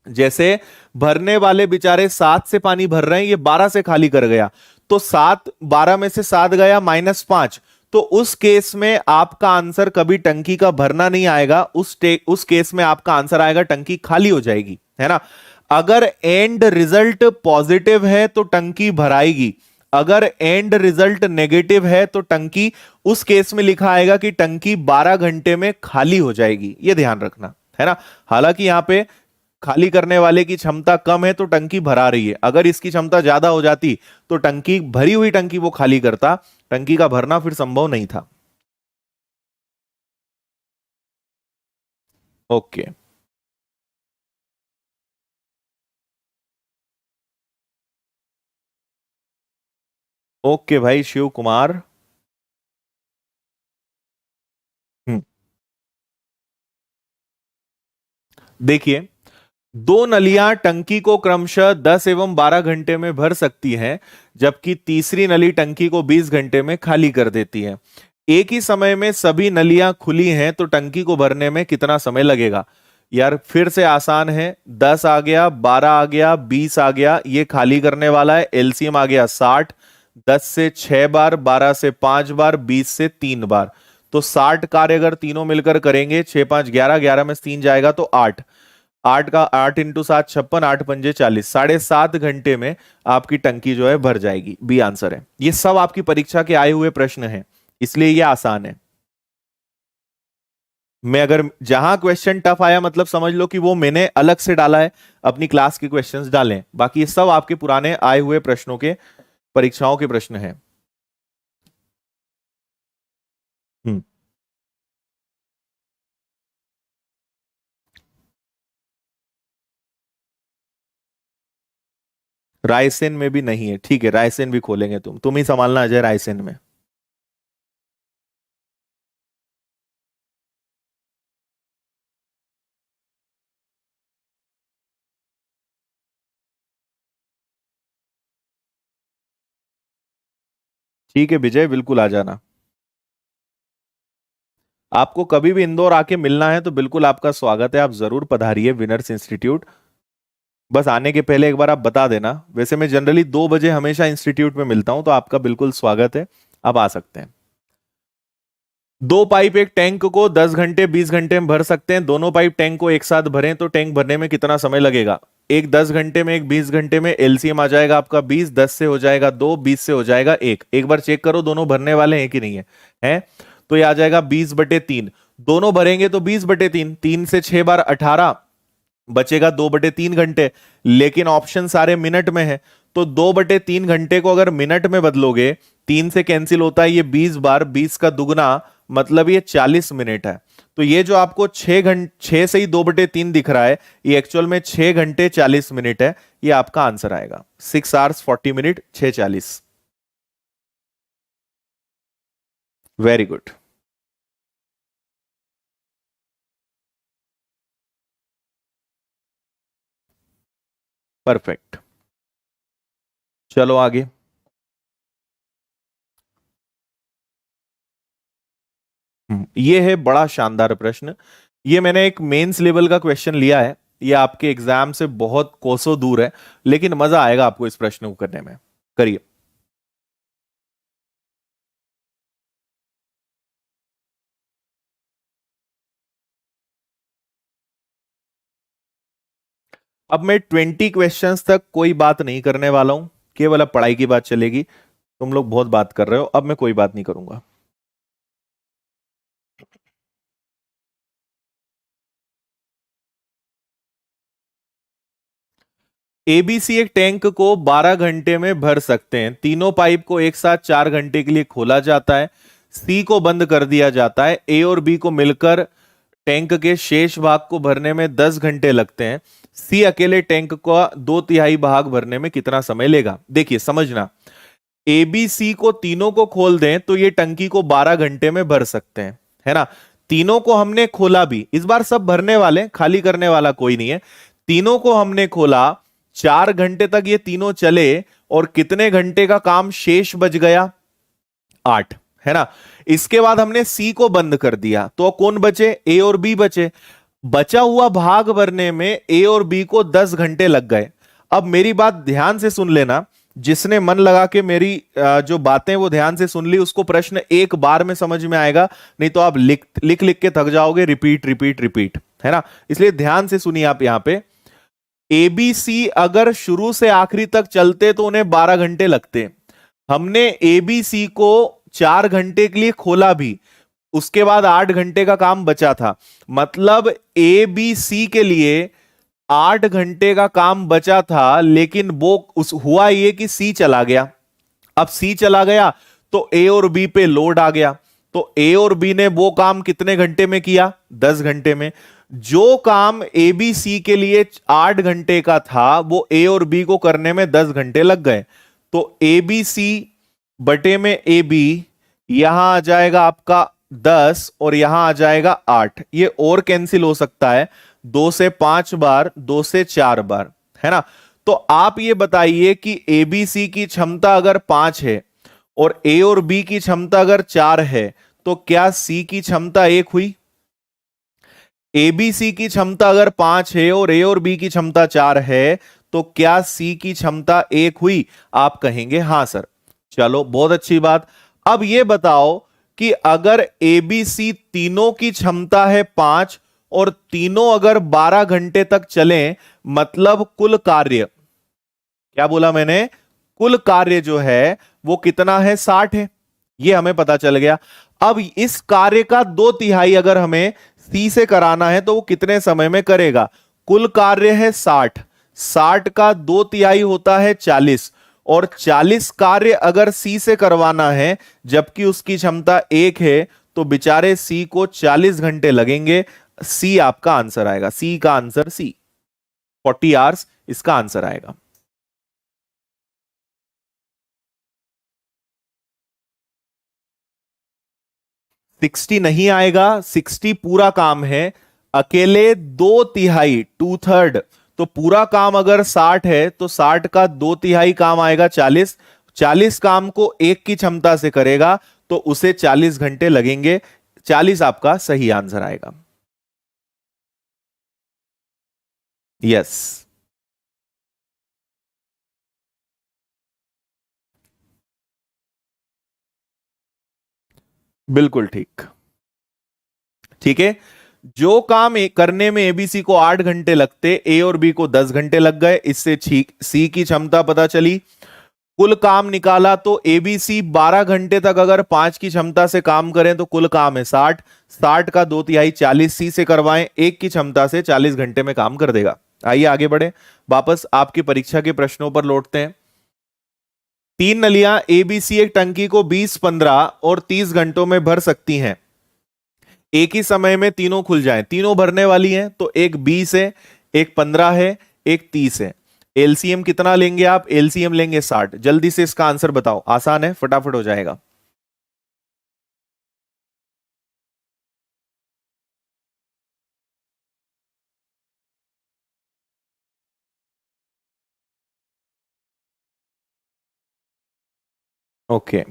जैसे भरने वाले बेचारे 7 से पानी भर रहे हैं, ये 12 से खाली कर गया, तो 7, 12 में से 7 गया, -5, तो उस केस में आपका आंसर कभी टंकी का भरना नहीं आएगा, उस केस में आपका आंसर आएगा टंकी खाली हो जाएगी, है ना। अगर एंड रिजल्ट पॉजिटिव है तो टंकी भराएगी, अगर एंड रिजल्ट नेगेटिव है तो टंकी, उस केस में लिखा आएगा कि टंकी 12 घंटे में खाली हो जाएगी, यह ध्यान रखना, है ना। हालांकि यहां पे खाली करने वाले की क्षमता कम है तो टंकी भरा रही है, अगर इसकी क्षमता ज्यादा हो जाती तो टंकी, भरी हुई टंकी वो खाली करता, टंकी का भरना फिर संभव नहीं था। ओके। ओके भाई शिव कुमार। हम्म, देखिए, दो नलियां टंकी को क्रमशः 10 एवं 12 घंटे में भर सकती हैं, जबकि तीसरी नली टंकी को 20 घंटे में खाली कर देती है। एक ही समय में सभी नलियां खुली हैं तो टंकी को भरने में कितना समय लगेगा। यार फिर से आसान है, 10 आ गया, 12 आ गया, 20 आ गया, ये खाली करने वाला है, एलसीएम आ गया 60, 10 से 6 बार, 12 से 5 बार, 20 से 3 बार, तो 60 कार्य अगर तीनों मिलकर करेंगे, 6 5 11, 11 में से 3 जाएगा तो 8, 8 × 7 56, 8 × 5 40, 7.5 घंटे में आपकी टंकी जो है भर जाएगी, बी आंसर है। ये सब आपकी परीक्षा के आए हुए प्रश्न हैं, इसलिए ये आसान है। मैं अगर जहां क्वेश्चन टफ आया मतलब समझ लो कि वो मैंने अलग से डाला है, अपनी क्लास के क्वेश्चंस डाले हैं, बाकी ये सब आपके पुराने आए हुए प्रश्नों के, परीक्षाओं के प्रश्न हैं। हम्म। रायसेन में भी नहीं है, ठीक है, रायसेन भी खोलेंगे, तुम ही संभालना अजय रायसेन में। ठीक है विजय, बिल्कुल आ जाना। आपको कभी भी इंदौर आके मिलना है तो बिल्कुल आपका स्वागत है, आप जरूर पधारिए विनर्स इंस्टीट्यूट। बस आने के पहले एक बार आप बता देना, वैसे मैं जनरली 2 बजे हमेशा इंस्टीट्यूट में मिलता हूं, तो आपका बिल्कुल स्वागत है, आप आ सकते हैं। दो पाइप एक टैंक को 10 घंटे 20 घंटे में भर सकते हैं, दोनों पाइप टैंक को एक साथ भरें तो टैंक भरने में कितना समय लगेगा। एक 10 घंटे में, एक 20 घंटे में, एलसीएम आ जाएगा आपका 20, 10 से हो जाएगा 2, 20 से हो जाएगा 1, एक बार चेक करो दोनों भरने वाले हैं कि नहीं है, हैं। तो ये आ जाएगा 20/3, दोनों भरेंगे तो 20/3, 3 से 6 बार 18, बचेगा 2/3 घंटे, लेकिन ऑप्शन सारे मिनट में है, तो 2/3 घंटे को अगर मिनट में बदलोगे, 3 से कैंसिल होता है ये 20 बार, 20 का दुगना मतलब ये 40 मिनट है। तो ये जो आपको 6 घंटे, 6 से ही 2/3 दिख रहा है, ये एक्चुअल में 6 घंटे 40 मिनट है, ये आपका आंसर आएगा, 6 hours 40 minutes, 6:40। Very good. Perfect. चलो आगे। ये है बड़ा शानदार प्रश्न, ये मैंने एक मेंस लेवल का क्वेश्चन लिया है, ये आपके एग्जाम से बहुत कोसों दूर है, लेकिन मजा आएगा आपको इस प्रश्न को करने में। करिए। अब मैं 20 क्वेश्चंस तक कोई बात नहीं करने वाला हूं, केवल अब पढ़ाई की बात चलेगी। तुम लोग बहुत बात कर रहे हो, अब मैं कोई बात नहीं करूंगा। एबीसी एक टैंक को 12 घंटे में भर सकते हैं। तीनों पाइप को एक साथ 4 घंटे के लिए खोला जाता है, सी को बंद कर दिया जाता है, ए और बी को मिलकर टैंक के शेष भाग को भरने में 10 घंटे लगते हैं। सी अकेले टैंक का 2/3 भाग भरने में कितना समय लेगा? देखिए समझना, एबीसी को तीनों को खोल दें तो ये टंकी को 12 घंटे में भर सकते हैं, है ना। तीनों को हमने खोला भी, इस बार सब भरने वाले, खाली करने वाला कोई नहीं है। तीनों को हमने खोला, 4 घंटे तक ये तीनों चले और कितने घंटे का काम शेष बच गया? 8, है ना। इसके बाद हमने सी को बंद कर दिया, तो कौन बचे? ए और बी बचे। बचा हुआ भाग भरने में ए और बी को 10 घंटे लग गए। अब मेरी बात ध्यान से सुन लेना, जिसने मन लगा के मेरी जो बातें वो ध्यान से सुन ली, उसको प्रश्न एक बार में समझ में आएगा, नहीं तो आप लिख लिख लिख के थक जाओगे, रिपीट रिपीट रिपीट, है ना। इसलिए ध्यान से सुनिए आप। यहां पे एबीसी अगर शुरू से आखिरी तक चलते तो उन्हें 12 घंटे लगते। हमने एबीसी को 4 घंटे के लिए खोला भी, उसके बाद 8 घंटे का काम बचा था, मतलब एबीसी के लिए 8 घंटे का काम बचा था, लेकिन वो हुआ ये कि सी चला गया। अब सी चला गया तो ए और बी पे लोड आ गया, तो ए और बी ने वो काम कितने घंटे में किया? 10 घंटे में। जो काम ए बी सी के लिए 8 घंटे का था, वो ए और बी को करने में 10 घंटे लग गए। तो ए बी सी बटे में ए बी, यहां आ जाएगा आपका 10 और यहां आ जाएगा 8। ये और कैंसिल हो सकता है, 2 से 5 बार, 2 से 4 बार, है ना। तो आप ये बताइए कि एबीसी की क्षमता अगर 5 है और ए और बी की क्षमता अगर 4 है, तो क्या सी की क्षमता 1 हुई? एबीसी की क्षमता अगर 5 है और ए और बी की क्षमता 4 है, तो क्या सी की क्षमता 1 हुई? आप कहेंगे हां सर। चलो बहुत अच्छी बात। अब ये बताओ कि अगर एबीसी तीनों की क्षमता है 5 और तीनों अगर 12 घंटे तक चलें, मतलब कुल कार्य, क्या बोला मैंने? कुल कार्य जो है वो कितना है? 60 है। ये हमें पता चल गया। अब इस कार्य का 2/3 अगर हमें सी से कराना है तो वो कितने समय में करेगा? कुल कार्य है 60, 60 का 2/3 होता है 40, और 40 कार्य अगर सी से करवाना है जबकि उसकी क्षमता 1 है, तो बेचारे सी को 40 घंटे लगेंगे। सी आपका आंसर आएगा, सी का आंसर सी, 40 आवर्स इसका आंसर आएगा। सिक्सटी नहीं आएगा, 60 पूरा काम है, अकेले 2/3, 2/3, तो पूरा काम अगर 60 है तो 60 का 2/3 काम आएगा 40, 40 काम को 1 की क्षमता से करेगा तो उसे 40 घंटे लगेंगे। 40 आपका सही आंसर आएगा। यस, बिल्कुल ठीक। ठीक है, जो काम करने में एबीसी को 8 घंटे लगते, ए और बी को 10 घंटे लग गए। इससे सी की क्षमता पता चली, कुल काम निकाला तो एबीसी 12 घंटे तक अगर 5 की क्षमता से काम करें तो कुल काम है 60, 60 का 2/3 40 सी से करवाएं, 1 की क्षमता से 40 घंटे में काम कर देगा। आइए आगे बढ़े, वापस आपकी परीक्षा के प्रश्नों पर लौटते हैं। 3 नलियां एबीसी एक टंकी को 20, 15 और 30 घंटों में भर सकती हैं। एक ही समय में तीनों खुल जाएं, तीनों भरने वाली हैं, तो एक 20 है, एक 15 है, एक 30 है। एलसीएम कितना लेंगे आप? एलसीएम लेंगे 60। जल्दी से इसका आंसर बताओ, आसान है, फटाफट हो जाएगा। ओके,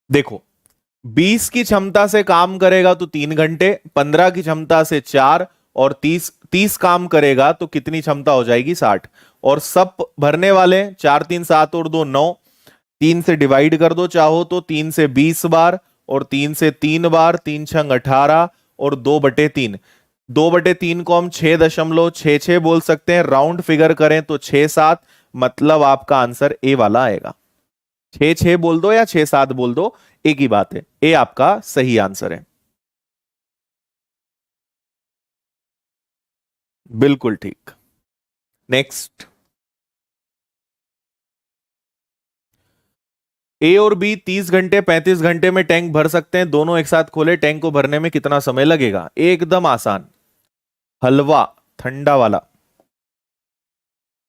देखो 20 की क्षमता से काम करेगा तो 3 घंटे, 15 की क्षमता से 4, और 30 काम करेगा तो कितनी क्षमता हो जाएगी? 60। और सब भरने वाले 4 3 7 और 2 9, 3 से डिवाइड कर दो चाहो तो, 3 से 20 बार और 3 से 3 बार, 3 छंग 18 और 2/3। 2/3 को हम 6.66 बोल सकते हैं, राउंड फिगर करें तो 6-7, मतलब आपका आंसर ए वाला आएगा। 6-6 बोल दो या 6-7 बोल दो, एक ही बात है, ए आपका सही आंसर है। बिल्कुल ठीक। नेक्स्ट। ए और बी 30 घंटे 35 घंटे में टैंक भर सकते हैं, दोनों एक साथ खोले, टैंक को भरने में कितना समय लगेगा? एकदम आसान, हलवा, ठंडा वाला।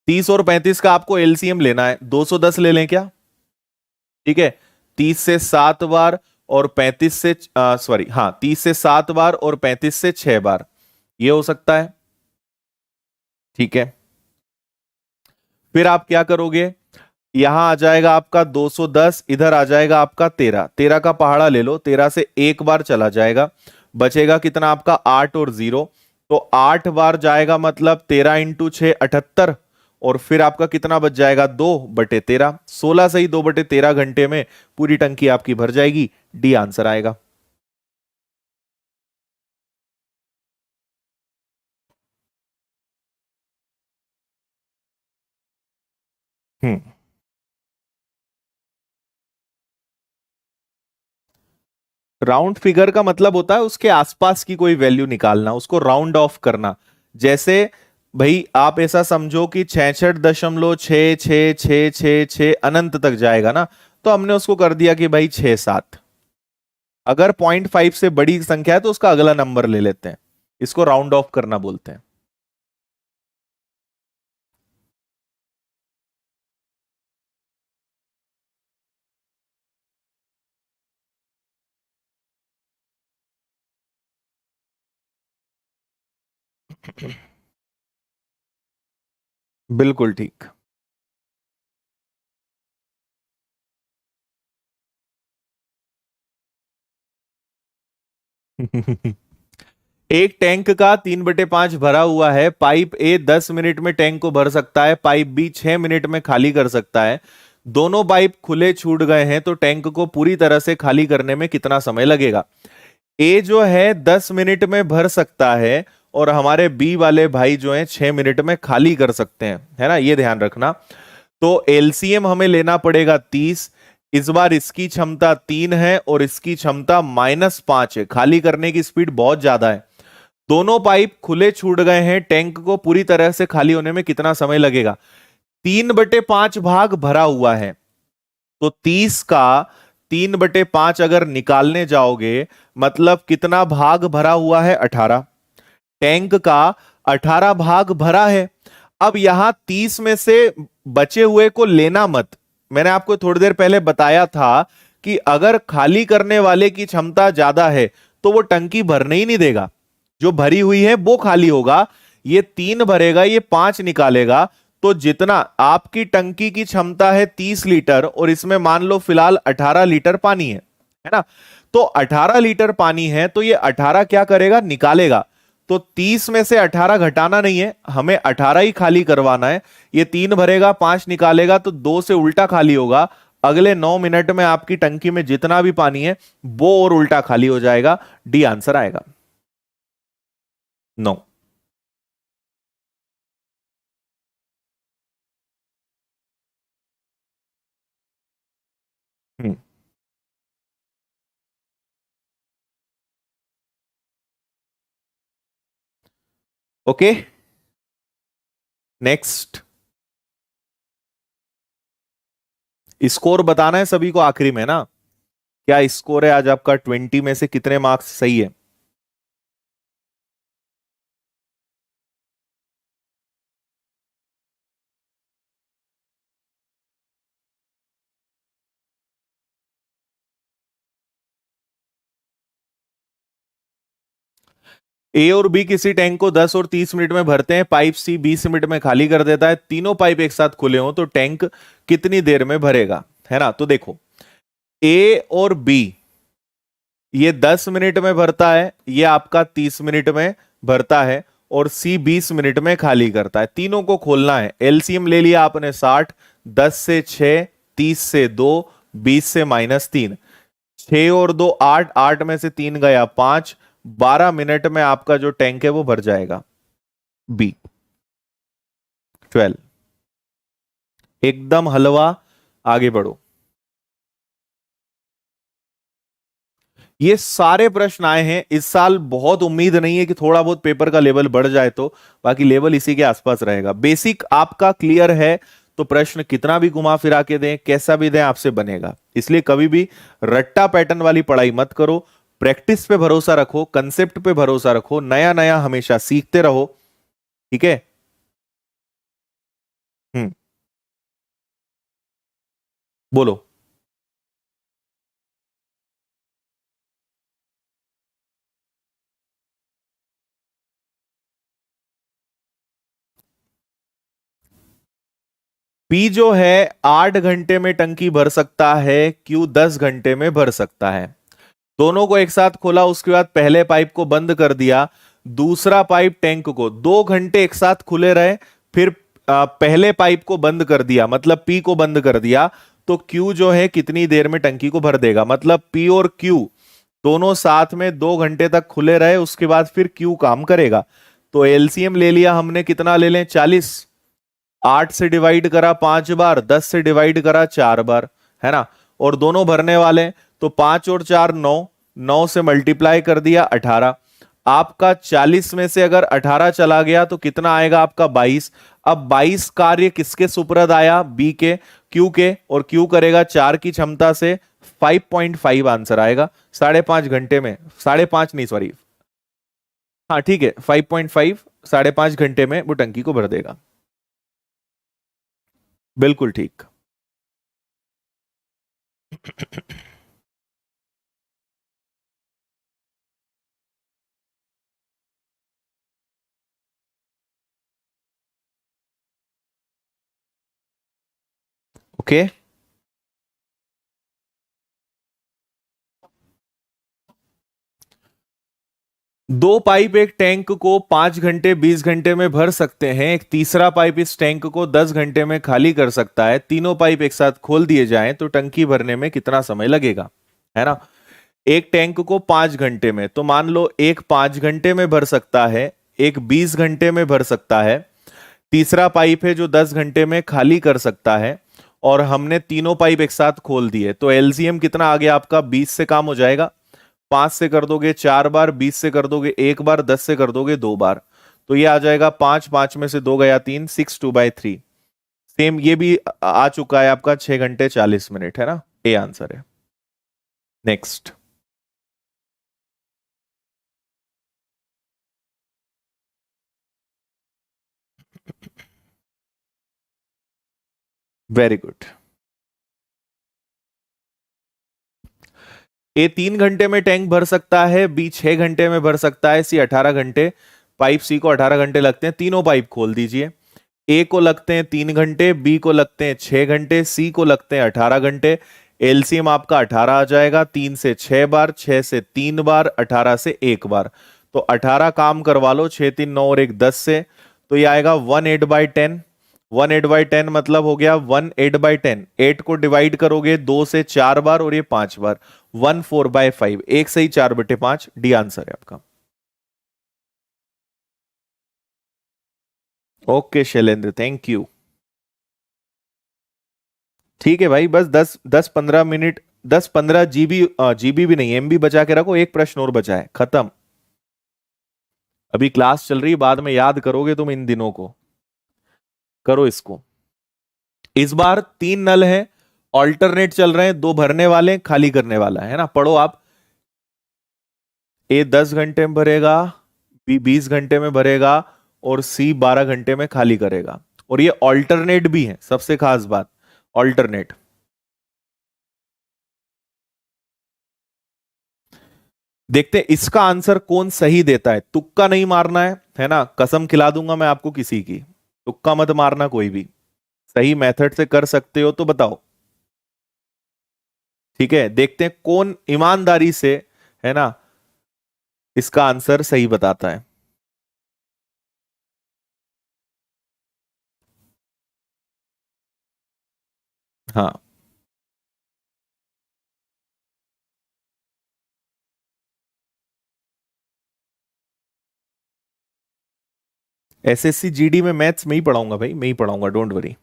30 और 35 का आपको एलसीएम लेना है, 210 ले लें क्या? ठीक है, 30 से 7 बार और 35 से सॉरी हाँ 30 से 7 बार और 35 से 6 बार, ये हो सकता है। ठीक है, फिर आप क्या करोगे, यहां आ जाएगा आपका 210, इधर आ जाएगा आपका 13, 13 का पहाड़ा ले लो, 13 से एक बार चला जाएगा, बचेगा कितना आपका 8 और 0, तो 8 बार जाएगा, मतलब 13 × 6 78, और फिर आपका कितना बच जाएगा 2/13, 16 से ही 2/13 घंटे में पूरी टंकी आपकी भर जाएगी, डी आंसर आएगा। हम्म राउंड फिगर का मतलब होता है उसके आसपास की कोई वैल्यू निकालना, उसको राउंड ऑफ करना। जैसे भाई आप ऐसा समझो कि 66.6666 अनंत तक जाएगा ना, तो हमने उसको कर दिया कि भाई 6-7। अगर 0.5 से बड़ी संख्या है तो उसका अगला नंबर ले लेते हैं, इसको राउंड ऑफ करना बोलते हैं। बिल्कुल ठीक। एक टैंक का 3/5 भरा हुआ है, पाइप ए 10 मिनट में टैंक को भर सकता है, पाइप बी 6 मिनट में खाली कर सकता है, दोनों पाइप खुले छूट गए हैं, तो टैंक को पूरी तरह से खाली करने में कितना समय लगेगा? ए जो है 10 मिनट में भर सकता है, और हमारे बी वाले भाई जो हैं 6 मिनट में खाली कर सकते हैं, है ना, ये ध्यान रखना। तो एलसीएम हमें लेना पड़ेगा 30, इस बार इसकी क्षमता 3 है और इसकी क्षमता -5 है, खाली करने की स्पीड बहुत ज्यादा है, दोनों पाइप खुले छूट गए हैं, टैंक को पूरी तरह से खाली होने में कितना समय लगेगा? 3/5 भाग भरा हुआ है, तो 30 का 3/5 अगर निकालने जाओगे, मतलब कितना भाग भरा हुआ है? 18। टैंक का 18 भाग भरा है। अब यहां 30 में से बचे हुए को लेना मत, मैंने आपको थोड़ी देर पहले बताया था कि अगर खाली करने वाले की क्षमता ज्यादा है तो वो टंकी भरने ही नहीं देगा, जो भरी हुई है वो खाली होगा, ये 3 भरेगा, ये 5 निकालेगा, तो जितना आपकी टंकी की क्षमता है 30 लीटर और इसमें मान लो फिलहाल 18 लीटर पानी है ना, तो 18 लीटर पानी है, तो ये 18 क्या करेगा? निकालेगा। तो 30 में से 18 घटाना नहीं है, हमें 18 ही खाली करवाना है, ये 3 भरेगा 5 निकालेगा, तो 2 से उल्टा खाली होगा, अगले 9 मिनट में आपकी टंकी में जितना भी पानी है वो और उल्टा खाली हो जाएगा, डी आंसर आएगा। 9। हम्म ओके, नेक्स्ट। स्कोर बताना है सभी को आखिरी में ना, क्या स्कोर है आज आपका, 20 में से कितने मार्क्स सही है? ए और बी किसी टैंक को 10 और 30 मिनट में भरते हैं, पाइप सी 20 मिनट में खाली कर देता है, तीनों पाइप एक साथ खुले हो तो टैंक कितनी देर में भरेगा, है ना? तो देखो, ए और बी ये 10 मिनट में भरता है, ये आपका 30 मिनट में भरता है, और सी 20 मिनट में खाली करता है, तीनों को खोलना है। एलसीएम ले लिया आपने 60, 10 से 6, 30 से 2, 20 से -3, 6 और 2 8, 8 में से 3 गया 5, 12 मिनट में आपका जो टैंक है वो भर जाएगा। बी 12। एकदम हलवा, आगे बढ़ो। ये सारे प्रश्न आए हैं इस साल, बहुत उम्मीद नहीं है कि थोड़ा बहुत पेपर का लेवल बढ़ जाए, तो बाकी लेवल इसी के आसपास रहेगा। बेसिक आपका क्लियर है तो प्रश्न कितना भी घुमा फिरा के दें, कैसा भी दें, आपसे बनेगा। इसलिए कभी भी रट्टा पैटर्न वाली पढ़ाई मत करो, प्रैक्टिस पे भरोसा रखो, कंसेप्ट पे भरोसा रखो, नया नया हमेशा सीखते रहो। ठीक है। हम्म। बोलो। पी जो है 8 घंटे में टंकी भर सकता है, क्यू 10 घंटे में भर सकता है। दोनों को एक साथ खोला, उसके बाद पहले पाइप को बंद कर दिया, दूसरा पाइप टैंक को 2 घंटे एक साथ खुले रहे, फिर पहले पाइप को बंद कर दिया, मतलब पी को बंद कर दिया, तो क्यू जो है कितनी देर में टंकी को भर देगा। मतलब पी और क्यू दोनों साथ में 2 घंटे तक खुले रहे, उसके बाद फिर क्यू काम करेगा। तो एलसीएम ले लिया हमने, कितना ले लें, 40। 8 से डिवाइड करा 5 बार, 10 से डिवाइड करा 4 बार, है ना। और दोनों भरने वाले, तो 5 और 4 9, 9 से मल्टीप्लाई कर दिया 18। आपका 40 में से अगर 18 चला गया तो कितना आएगा आपका 22। अब 22 कार्य किसके सुपुर्द आया, बी के, क्यू के, और क्यू करेगा 4 की क्षमता से 5.5 आंसर आएगा। 5.5 घंटे में, 5.5 नहीं सॉरी, हाँ ठीक है, 5.5, 5.5 घंटे में वो टंकी को भर देगा। बिल्कुल ठीक। ओके। दो पाइप एक टैंक को 5 घंटे 20 घंटे में भर सकते हैं, एक तीसरा पाइप इस टैंक को 10 घंटे में खाली कर सकता है। तीनों पाइप एक साथ खोल दिए जाएं तो टंकी भरने में कितना समय लगेगा, है ना। एक टैंक को 5 घंटे में, तो मान लो एक 5 घंटे में भर सकता है, एक 20 घंटे में भर सकता है, तीसरा पाइप है जो 10 घंटे में खाली कर सकता है, और हमने तीनों पाइप एक साथ खोल दिए, तो एलसीएम कितना आ गया आपका, 20 से काम हो जाएगा। 5 से कर दोगे 4 बार, 20 से कर दोगे 1 बार, 10 से कर दोगे 2 बार, तो ये आ जाएगा 5, 5 में से 2 गया 3, 6 2/3। सेम ये भी आ चुका है आपका 6 घंटे 40 मिनट, है ना। ए आंसर है। नेक्स्ट। Very good. ए 3 घंटे में टैंक भर सकता है, बी 6 घंटे में भर सकता है, सी 18 घंटे। पाइप सी को 18 घंटे लगते हैं, तीनों पाइप खोल दीजिए। ए को लगते हैं 3 घंटे, बी को लगते हैं 6 घंटे, सी को लगते हैं 18 घंटे। एलसीएम आपका 18 आ जाएगा, 3 से 6 बार, 6 से 3 बार, 18 से 1 बार। तो 18 काम करवा लो, 6 3 9 और 1 10 से, तो ये आएगा 1/8/10। 1/8/10 मतलब हो गया 1/8/10। 8 को डिवाइड करोगे 2 से 4 बार और ये 5 बार, 1/4/5। एक सही 4/5, डी आंसर है आपका। Okay Shailendra, thank you. ठीक है भाई, बस 10 10 15 मिनट, 10 15 जीबी, जीबी भी नहीं, एमबी बचा के रखो, एक प्रश्न और बचा है, खत्म। अभी क्लास चल रही है, बाद में याद करोगे तुम इन दिनों को। करो इसको। इस बार 3 नल है, ऑल्टरनेट चल रहे हैं, 2 भरने वाले, खाली करने वाला है ना। पढ़ो आप। ए 10 घंटे में भरेगा, बी 20 घंटे में भरेगा, और सी 12 घंटे में खाली करेगा। और ये ऑल्टरनेट भी है, सबसे खास बात, ऑल्टरनेट। देखते हैं इसका आंसर कौन सही देता है, तुक्का नहीं मारना है ना, कसम खिला दूंगा मैं आपको किसी की। तुक्का मत मारना कोई भी, सही मेथड से कर सकते हो तो बताओ। ठीक है, देखते हैं कौन ईमानदारी से, है ना, इसका आंसर सही बताता है। हाँ। एसएससी जीडी में मैथ्स में ही पढ़ाऊंगा भाई, मैं ही पढ़ाऊंगा, डोंट वरी।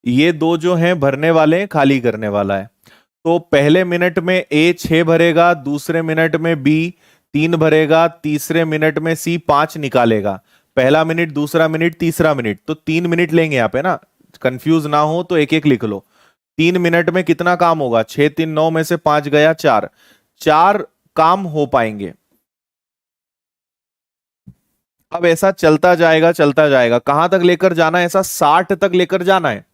ये दो जो हैं भरने वाले हैं, खाली करने वाला है। तो पहले मिनट में ए 6 भरेगा, दूसरे मिनट में बी 3 भरेगा, तीसरे मिनट में सी 5 निकालेगा। पहला मिनट, दूसरा मिनट, तीसरा मिनट, तो 3 मिनट लेंगे यहाँ पे ना, कंफ्यूज ना हो तो एक एक लिख लो। 3 मिनट में कितना काम होगा? 6 3 9 में से 5 गया 4, 4 काम हो पाएंगे। अब ऐसा चलता जाएगा चलता जाएगा, कहां तक लेकर जाना है? ऐसा 60 तक लेकर जाना है।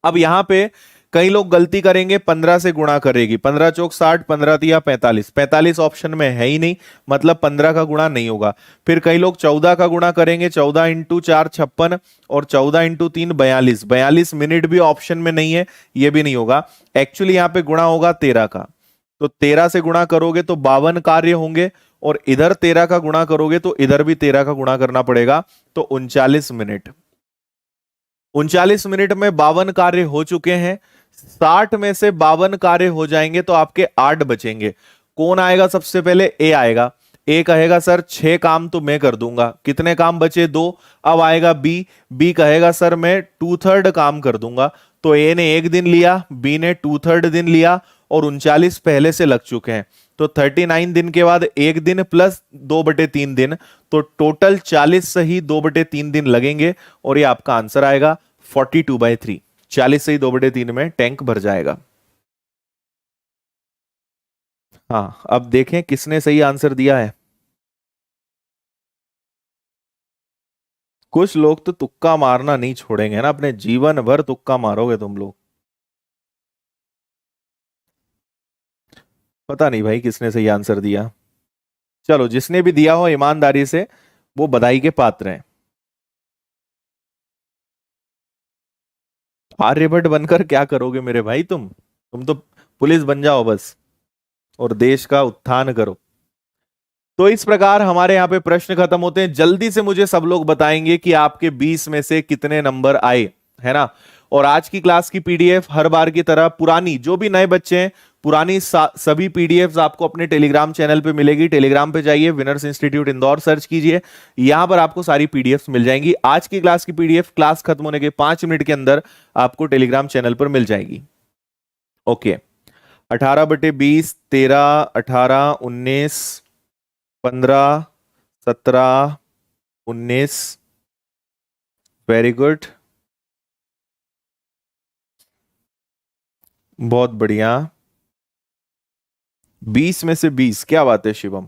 अब यहां पे कई लोग गलती करेंगे, 15 से गुणा करेगी, 15 चौक 60, 15 तिया 45, 45 ऑप्शन में है ही नहीं, मतलब 15 का गुणा नहीं होगा। फिर कई लोग 14 का गुणा करेंगे, 14 इंटू 4 56, और 14 इंटू 3 42, 42 मिनट भी ऑप्शन में नहीं है, ये भी नहीं होगा। एक्चुअली यहां पे गुणा होगा 13 का, तो 13 से गुणा करोगे तो 52 कार्य होंगे, और इधर 13 का गुणा करोगे तो इधर भी 13 का गुणा करना पड़ेगा, तो 39 मिनट। 39 मिनट में 52 कार्य हो चुके हैं। 60 में से 52 कार्य हो जाएंगे तो आपके 8 बचेंगे। कौन आएगा सबसे पहले? ए आएगा। ए कहेगा सर 6 काम तो मैं कर दूंगा, कितने काम बचे? 2। अब आएगा बी, बी कहेगा सर मैं 2/3 काम कर दूंगा। तो ए ने 1 दिन लिया, बी ने 2/3 दिन लिया, और 39 पहले से लग चुके हैं, तो 39 दिन के बाद 1 दिन प्लस 2/3 दिन, तो टोटल 40 से ही 2/3 दिन लगेंगे, और ये आपका आंसर आएगा 42/3। 40 से ही 2/3 में टैंक भर जाएगा। हाँ, अब देखें किसने सही आंसर दिया है। कुछ लोग तो तुक्का मारना नहीं छोड़ेंगे ना, अपने जीवन भर तुक्का मारोगे तुम लोग। पता नहीं भाई किसने सही आंसर दिया। चलो, जिसने भी दिया हो ईमानदारी से वो बधाई के पात्र हैं। आर्यभट्ट बनकर क्या करोगे मेरे भाई? तुम तो पुलिस बन जाओ बस, और देश का उत्थान करो। तो इस प्रकार हमारे यहाँ पे प्रश्न खत्म होते हैं। जल्दी से मुझे सब लोग बताएंगे कि आपके 20 में से कितने नंबर आए, है ना। और आज की क्लास की पीडीएफ हर बार की तरह पुरानी, जो भी नए बच्चे हैं, पुरानी सभी पीडीएफ्स आपको अपने टेलीग्राम चैनल पे मिलेगी। टेलीग्राम पे जाइए, विनर्स इंस्टीट्यूट इंदौर सर्च कीजिए, यहां पर आपको सारी पीडीएफ्स मिल जाएंगी। आज की क्लास की पीडीएफ क्लास खत्म होने के 5 मिनट के अंदर आपको टेलीग्राम चैनल पर मिल जाएगी। ओके, 18/20, 13, 18, 19, 15, 17, 19, वेरी गुड, बहुत बढ़िया। 20 में से 20, क्या बात है शिवम।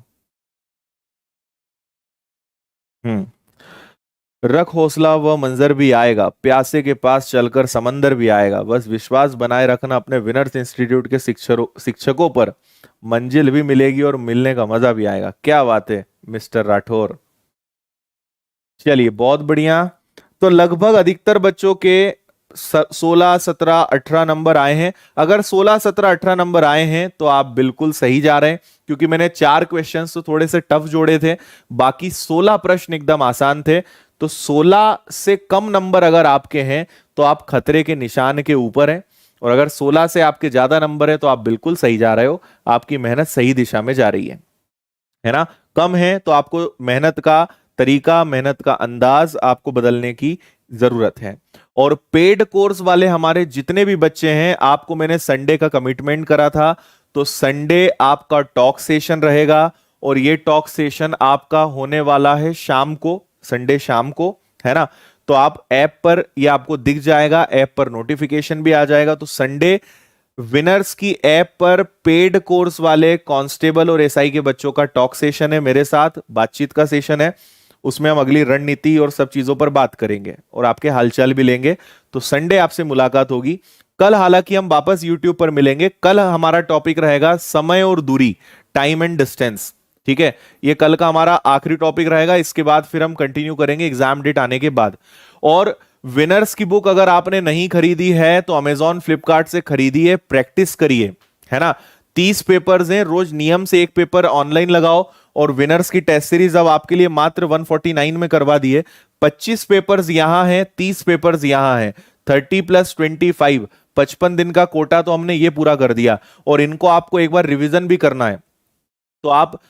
हम्म। रख हौसला, वह मंजर भी आएगा, प्यासे के पास चलकर समंदर भी आएगा, बस विश्वास बनाए रखना अपने विनर्स इंस्टीट्यूट के शिक्षकों पर, मंजिल भी मिलेगी और मिलने का मजा भी आएगा। क्या बात है मिस्टर राठौर। चलिए, बहुत बढ़िया। तो लगभग अधिकतर बच्चों के 16 17 18 नंबर आए हैं। अगर 16 17 18 नंबर आए हैं तो आप बिल्कुल सही जा रहे हैं, क्योंकि मैंने 4 क्वेश्चंस तो थोड़े से टफ जोड़े थे, बाकी 16 प्रश्न एकदम आसान थे। तो 16 से कम नंबर अगर आपके हैं तो आप खतरे के निशान के ऊपर हैं, और अगर 16 से आपके ज्यादा नंबर है तो आप बिल्कुल सही जा रहे हो, आपकी मेहनत सही दिशा में जा रही है ना। कम है तो आपको मेहनत का तरीका, मेहनत का अंदाज आपको बदलने की जरूरत है। और पेड कोर्स वाले हमारे जितने भी बच्चे हैं, आपको मैंने संडे का कमिटमेंट करा था, तो संडे आपका टॉक सेशन रहेगा, और ये टॉक सेशन आपका होने वाला है शाम को, संडे शाम को, है ना। तो आप ऐप पर, ये आपको दिख जाएगा, ऐप पर नोटिफिकेशन भी आ जाएगा। तो संडे विनर्स की ऐप पर पेड कोर्स वाले कांस्टेबल और एसआई के बच्चों का टॉक सेशन है, मेरे साथ बातचीत का सेशन है। उसमें हम अगली रणनीति और सब चीजों पर बात करेंगे और आपके हालचाल भी लेंगे। तो संडे आपसे मुलाकात होगी। कल हालांकि हम वापस यूट्यूब पर मिलेंगे। कल हमारा टॉपिक रहेगा समय और दूरी, टाइम एंड डिस्टेंस, ठीक है। ये कल का हमारा आखिरी टॉपिक रहेगा। इसके बाद फिर हम कंटिन्यू करेंगे एग्जाम डेट आने के बाद। और विनर्स की बुक अगर आपने नहीं खरीदी है तो अमेजॉन फ्लिपकार्ट से खरीदिए, प्रैक्टिस करिए, है ना। 30 पेपर्स हैं, रोज नियम से एक पेपर ऑनलाइन लगाओ, और विनर्स की टेस्ट सीरीज अब आपके लिए मात्र 149 में करवा दी है। 25 पेपर्स यहां हैं, 30 पेपर्स यहां हैं, 30 + 25, 55 दिन का कोटा तो हमने ये पूरा कर दिया। और इनको आपको एक बार रिवीजन भी करना है, तो आप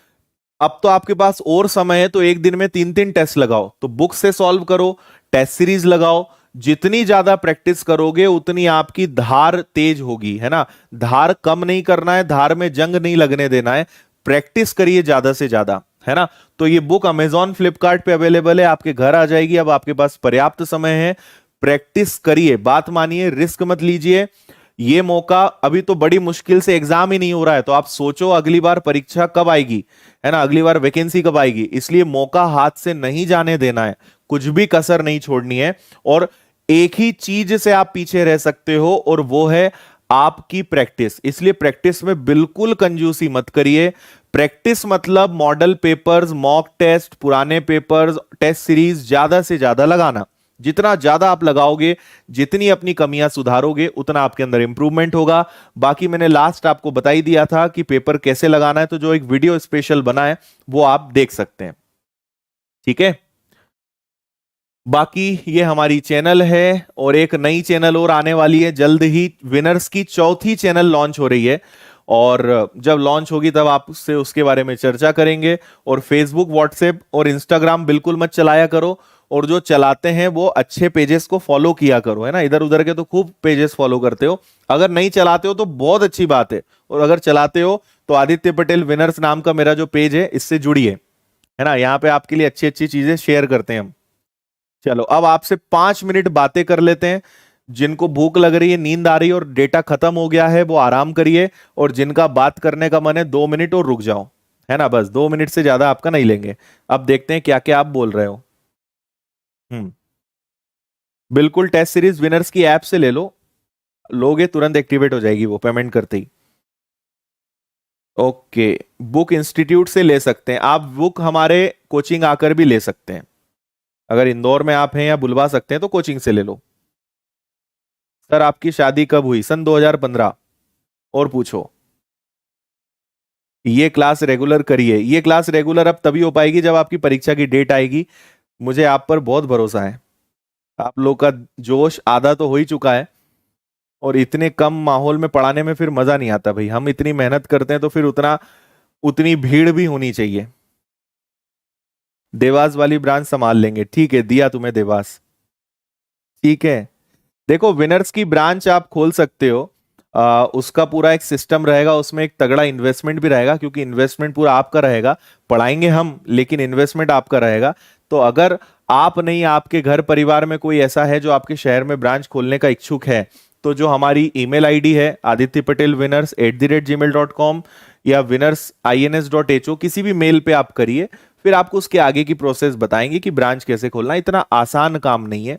अब तो आपके पास और समय है, तो एक दिन में 3 3 टेस्ट लगाओ, तो बुक से सॉल्व करो, टेस्ट सीरीज लगाओ। जितनी ज्यादा प्रैक्टिस करोगे उतनी आपकी धार तेज होगी, है ना। धार कम नहीं करना है, धार में जंग नहीं लगने देना है, प्रैक्टिस करिए ज्यादा से ज्यादा, है ना। तो ये बुक अमेजॉन फ्लिपकार्ट पे अवेलेबल है, आपके घर आ जाएगी। अब आपके पास पर्याप्त समय है, प्रैक्टिस करिए, बात मानिए, रिस्क मत लीजिए। ये मौका अभी तो बड़ी मुश्किल से एग्जाम ही नहीं हो रहा है, तो आप सोचो अगली बार परीक्षा कब आएगी, है ना, अगली बार वैकेंसी कब आएगी। इसलिए मौका हाथ से नहीं जाने देना है, कुछ भी कसर नहीं छोड़नी है। और एक ही चीज से आप पीछे रह सकते हो, और वो है आपकी प्रैक्टिस। इसलिए प्रैक्टिस में बिल्कुल कंजूसी मत करिए। प्रैक्टिस मतलब मॉडल पेपर्स, मॉक टेस्ट, पुराने पेपर्स, टेस्ट सीरीज ज्यादा से ज्यादा लगाना। जितना ज्यादा आप लगाओगे, जितनी अपनी कमियां सुधारोगे, उतना आपके अंदर इंप्रूवमेंट होगा। बाकी मैंने लास्ट आपको बता ही दिया था कि पेपर कैसे लगाना है, तो जो एक वीडियो स्पेशल बना है वो आप देख सकते हैं, ठीक है। बाकी ये हमारी चैनल है, और एक नई चैनल और आने वाली है जल्द ही। विनर्स की चौथी चैनल लॉन्च हो रही है, और जब लॉन्च होगी तब आपसे उसके बारे में चर्चा करेंगे। और फेसबुक, व्हाट्सएप और इंस्टाग्राम बिल्कुल मत चलाया करो, और जो चलाते हैं वो अच्छे पेजेस को फॉलो किया करो, है ना। इधर उधर के तो खूब पेजेस फॉलो करते हो, अगर नहीं चलाते हो तो बहुत अच्छी बात है, और अगर चलाते हो तो आदित्य पटेल विनर्स नाम का मेरा जो पेज है, इससे जुड़िए, है ना। यहाँ पे आपके लिए अच्छी अच्छी चीजें शेयर करते हैं हम। चलो अब आपसे 5 मिनट बातें कर लेते हैं। जिनको भूख लग रही है, नींद आ रही है और डेटा खत्म हो गया है, वो आराम करिए। और जिनका बात करने का मन है, 2 मिनट और रुक जाओ, है ना। बस 2 मिनट से ज्यादा आपका नहीं लेंगे। अब देखते हैं क्या क्या आप बोल रहे हो। हम्म। बिल्कुल, टेस्ट सीरीज विनर्स की ऐप से ले लो, लोगे तुरंत एक्टिवेट हो जाएगी वो पेमेंट करते ही। ओके। बुक इंस्टीट्यूट से ले सकते हैं आप, बुक हमारे कोचिंग आकर भी ले सकते हैं। अगर इंदौर में आप हैं या बुलवा सकते हैं तो कोचिंग से ले लो। सर आपकी शादी कब हुई? सन 2015। और पूछो। ये क्लास रेगुलर करिए, ये क्लास रेगुलर अब तभी हो पाएगी जब आपकी परीक्षा की डेट आएगी। मुझे आप पर बहुत भरोसा है। आप लोग का जोश आधा तो हो ही चुका है, और इतने कम माहौल में पढ़ाने में फिर मजा नहीं आता भाई। हम इतनी मेहनत करते हैं तो फिर उतना उतनी भीड़ भी होनी चाहिए। देवास वाली ब्रांच संभाल लेंगे, ठीक है, दिया तुम्हें देवास, ठीक है। देखो, विनर्स की ब्रांच आप खोल सकते हो, उसका पूरा एक सिस्टम रहेगा, उसमें एक तगड़ा इन्वेस्टमेंट भी रहेगा, क्योंकि इन्वेस्टमेंट पूरा आपका रहेगा। पढ़ाएंगे हम, लेकिन इन्वेस्टमेंट आपका रहेगा। तो अगर आप नहीं, आपके घर परिवार में कोई ऐसा है जो आपके शहर में ब्रांच खोलने का इच्छुक है, तो जो हमारी ईमेल आईडी है adityapatelwinners@gmail.com या winners@ins.ho, किसी भी मेल पे आप करिए, फिर आपको उसके आगे की प्रोसेस बताएंगे कि ब्रांच कैसे खोलना है। इतना आसान काम नहीं है,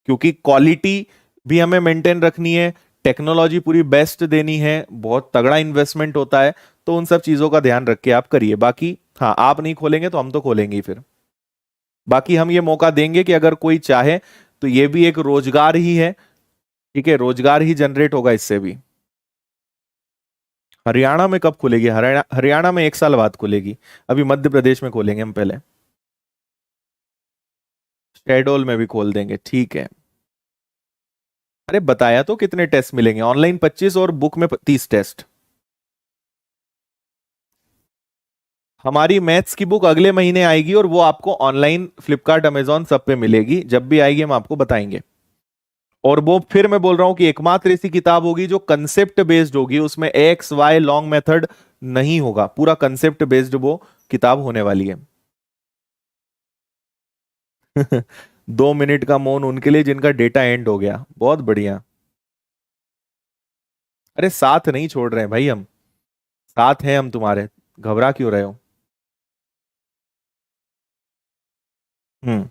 क्योंकि क्वालिटी भी हमें मेंटेन रखनी है, टेक्नोलॉजी पूरी बेस्ट देनी है, बहुत तगड़ा इन्वेस्टमेंट होता है। तो उन सब चीजों का ध्यान रख के आप करिए। बाकी हाँ, आप नहीं खोलेंगे तो हम तो खोलेंगे ही फिर। बाकी हम ये मौका देंगे कि अगर कोई चाहे तो ये भी एक रोजगार ही है, ठीक है, रोजगार ही जनरेट होगा इससे भी। हरियाणा में कब खुलेगी? हरियाणा हरियाणा में 1 साल बाद खुलेगी। अभी मध्य प्रदेश में खोलेंगे हम पहले। शहडोल में भी खोल देंगे, ठीक है। अरे बताया तो, कितने टेस्ट मिलेंगे? ऑनलाइन 25 और बुक में 30 टेस्ट। हमारी मैथ्स की बुक अगले महीने आएगी, और वो आपको ऑनलाइन फ्लिपकार्ट, अमेजॉन सब पे मिलेगी। जब भी आएगी हम आपको बताएंगे। और वो फिर मैं बोल रहा हूं कि एकमात्र ऐसी किताब होगी जो कंसेप्ट बेस्ड होगी, उसमें एक्स वाई लॉन्ग मेथड नहीं होगा, पूरा कंसेप्ट बेस्ड वो किताब होने वाली है। 2 मिनट का मौन उनके लिए जिनका डेटा एंड हो गया, बहुत बढ़िया। अरे साथ नहीं छोड़ रहे हैं भाई हम, साथ हैं हम तुम्हारे, घबरा क्यों रहे हो? हम्म।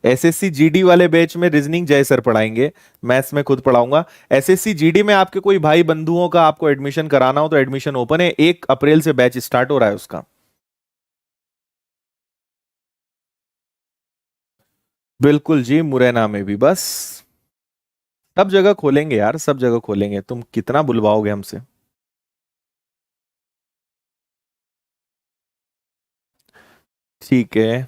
एसएससी जीडी वाले बैच में रीजनिंग जय सर पढ़ाएंगे, मैथ्स में खुद पढ़ाऊंगा। एसएससी जीडी में आपके कोई भाई बंधुओं का आपको एडमिशन कराना हो तो एडमिशन ओपन है, 1 अप्रैल से बैच स्टार्ट हो रहा है उसका। बिल्कुल जी, मुरैना में भी, बस सब जगह खोलेंगे यार, सब जगह खोलेंगे, तुम कितना बुलवाओगे हमसे। ठीक है।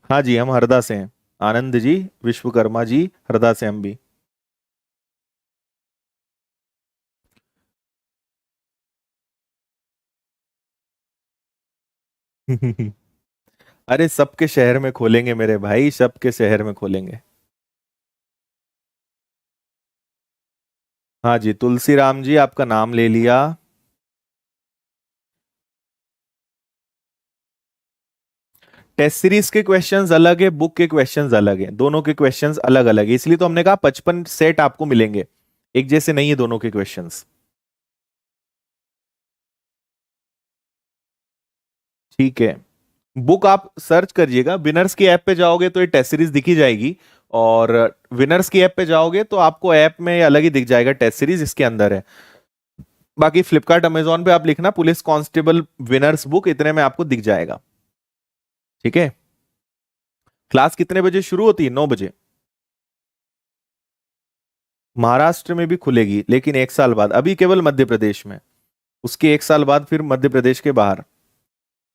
हाँ जी, हम हरदा से हैं। आनंद जी, विश्वकर्मा जी, हरदा से हम भी। अरे सबके शहर में खोलेंगे मेरे भाई, सबके शहर में खोलेंगे। हाँ जी, तुलसी राम जी, आपका नाम ले लिया। टेस्ट सीरीज के क्वेश्चंस अलग है, बुक के क्वेश्चंस अलग है, दोनों के क्वेश्चंस अलग अलग है, इसलिए तो हमने कहा 55 सेट आपको मिलेंगे। एक जैसे नहीं है दोनों के क्वेश्चंस। ठीक है। बुक आप सर्च करिएगा, विनर्स की ऐप पे जाओगे तो ये टेस्ट सीरीज दिखी जाएगी। और विनर्स की ऐप पे जाओगे तो आपको ऐप में अलग ही दिख जाएगा, टेस्ट सीरीज इसके अंदर है। बाकी फ्लिपकार्ट अमेजोन पे आप लिखना पुलिस कांस्टेबल विनर्स बुक, इतने में आपको दिख जाएगा। ठीक है। क्लास कितने बजे शुरू होती है? 9 बजे। महाराष्ट्र में भी खुलेगी, लेकिन 1 साल बाद, अभी केवल मध्य प्रदेश में। उसके 1 साल बाद फिर मध्य प्रदेश के बाहर।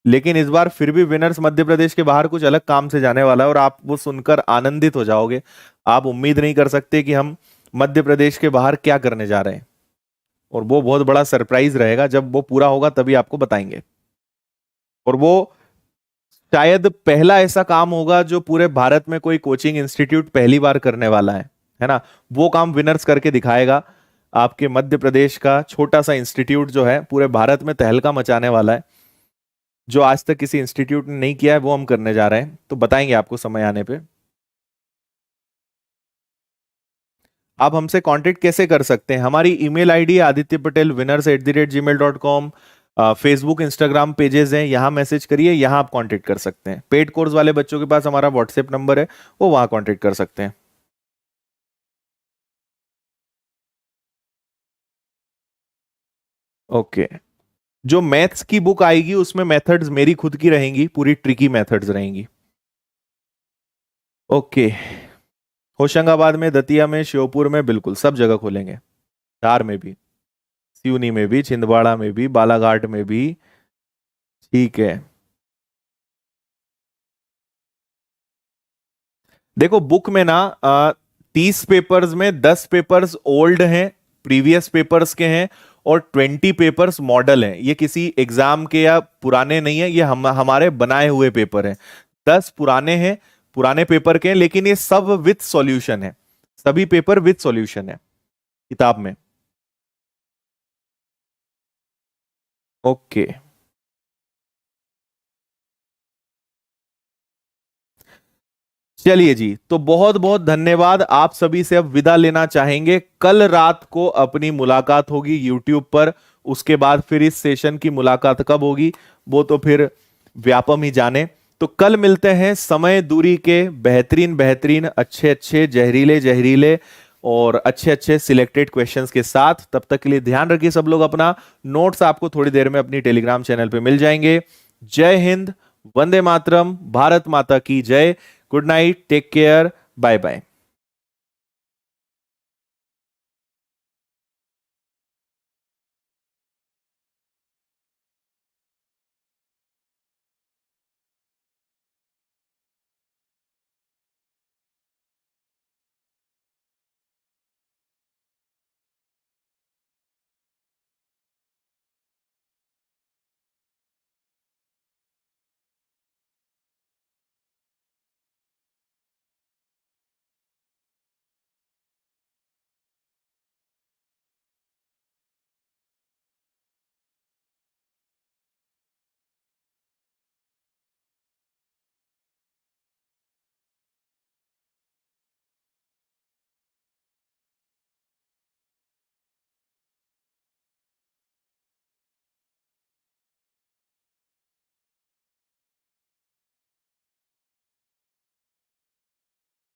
लेकिन इस बार फिर भी विनर्स मध्य प्रदेश के बाहर कुछ अलग काम से जाने वाला है, और आप वो सुनकर आनंदित हो जाओगे। आप उम्मीद नहीं कर सकते कि हम मध्य प्रदेश के बाहर क्या करने जा रहे हैं। और वो बहुत बड़ा सरप्राइज रहेगा, जब वो पूरा होगा तभी आपको बताएंगे। और वो शायद पहला ऐसा काम होगा जो पूरे भारत में कोई कोचिंग इंस्टीट्यूट पहली बार करने वाला है ना। वो काम विनर्स करके दिखाएगा। आपके मध्य प्रदेश का छोटा सा इंस्टीट्यूट जो है पूरे भारत में तहलका मचाने वाला है। जो आज तक किसी इंस्टीट्यूट ने नहीं किया है वो हम करने जा रहे हैं, तो बताएंगे आपको समय आने पे। आप हमसे कांटेक्ट कैसे कर सकते हैं? हमारी email ID adityapatel@gmail.com। Facebook Instagram pages हैं, यहाँ मैसेज करिए, यहाँ आप कांटेक्ट कर सकते हैं। पेड कोर्स वाले बच्चों के पास हमारा व्हाट्सएप नंबर है, वो वहाँ कांटेक्ट कर सकते हैं। ओके। जो मैथ्स की बुक आएगी उसमें मेथड्स मेरी खुद की रहेंगी, पूरी ट्रिकी मेथड्स रहेंगी। ओके। होशंगाबाद में, दतिया में, श्योपुर में, बिल्कुल सब जगह खोलेंगे। धार में भी, सिवनी में भी, छिंदवाड़ा में भी, बालाघाट में भी। ठीक है। देखो बुक में ना 30 पेपर्स में 10 पेपर्स ओल्ड हैं, प्रीवियस पेपर्स के हैं, और 20 पेपर्स मॉडल हैं। ये किसी एग्जाम के या पुराने नहीं है, ये हमारे बनाए हुए पेपर हैं। 10 पुराने हैं, पुराने पेपर के हैं, लेकिन ये सब विथ सॉल्यूशन है। सभी पेपर विथ सॉल्यूशन है किताब में। ओके। चलिए जी, तो बहुत बहुत धन्यवाद। आप सभी से अब विदा लेना चाहेंगे। कल रात को अपनी मुलाकात होगी यूट्यूब पर। उसके बाद फिर इस सेशन की मुलाकात कब होगी वो तो फिर व्यापम ही जाने। तो कल मिलते हैं समय दूरी के बेहतरीन बेहतरीन, अच्छे अच्छे, जहरीले जहरीले और अच्छे अच्छे सिलेक्टेड क्वेश्चंस के साथ। तब तक के लिए ध्यान रखिए सब लोग अपना। नोट्स आपको थोड़ी देर में अपनी टेलीग्राम चैनल पे मिल जाएंगे। जय हिंद, वंदे मातरम, भारत माता की जय। Good night, take care, bye bye.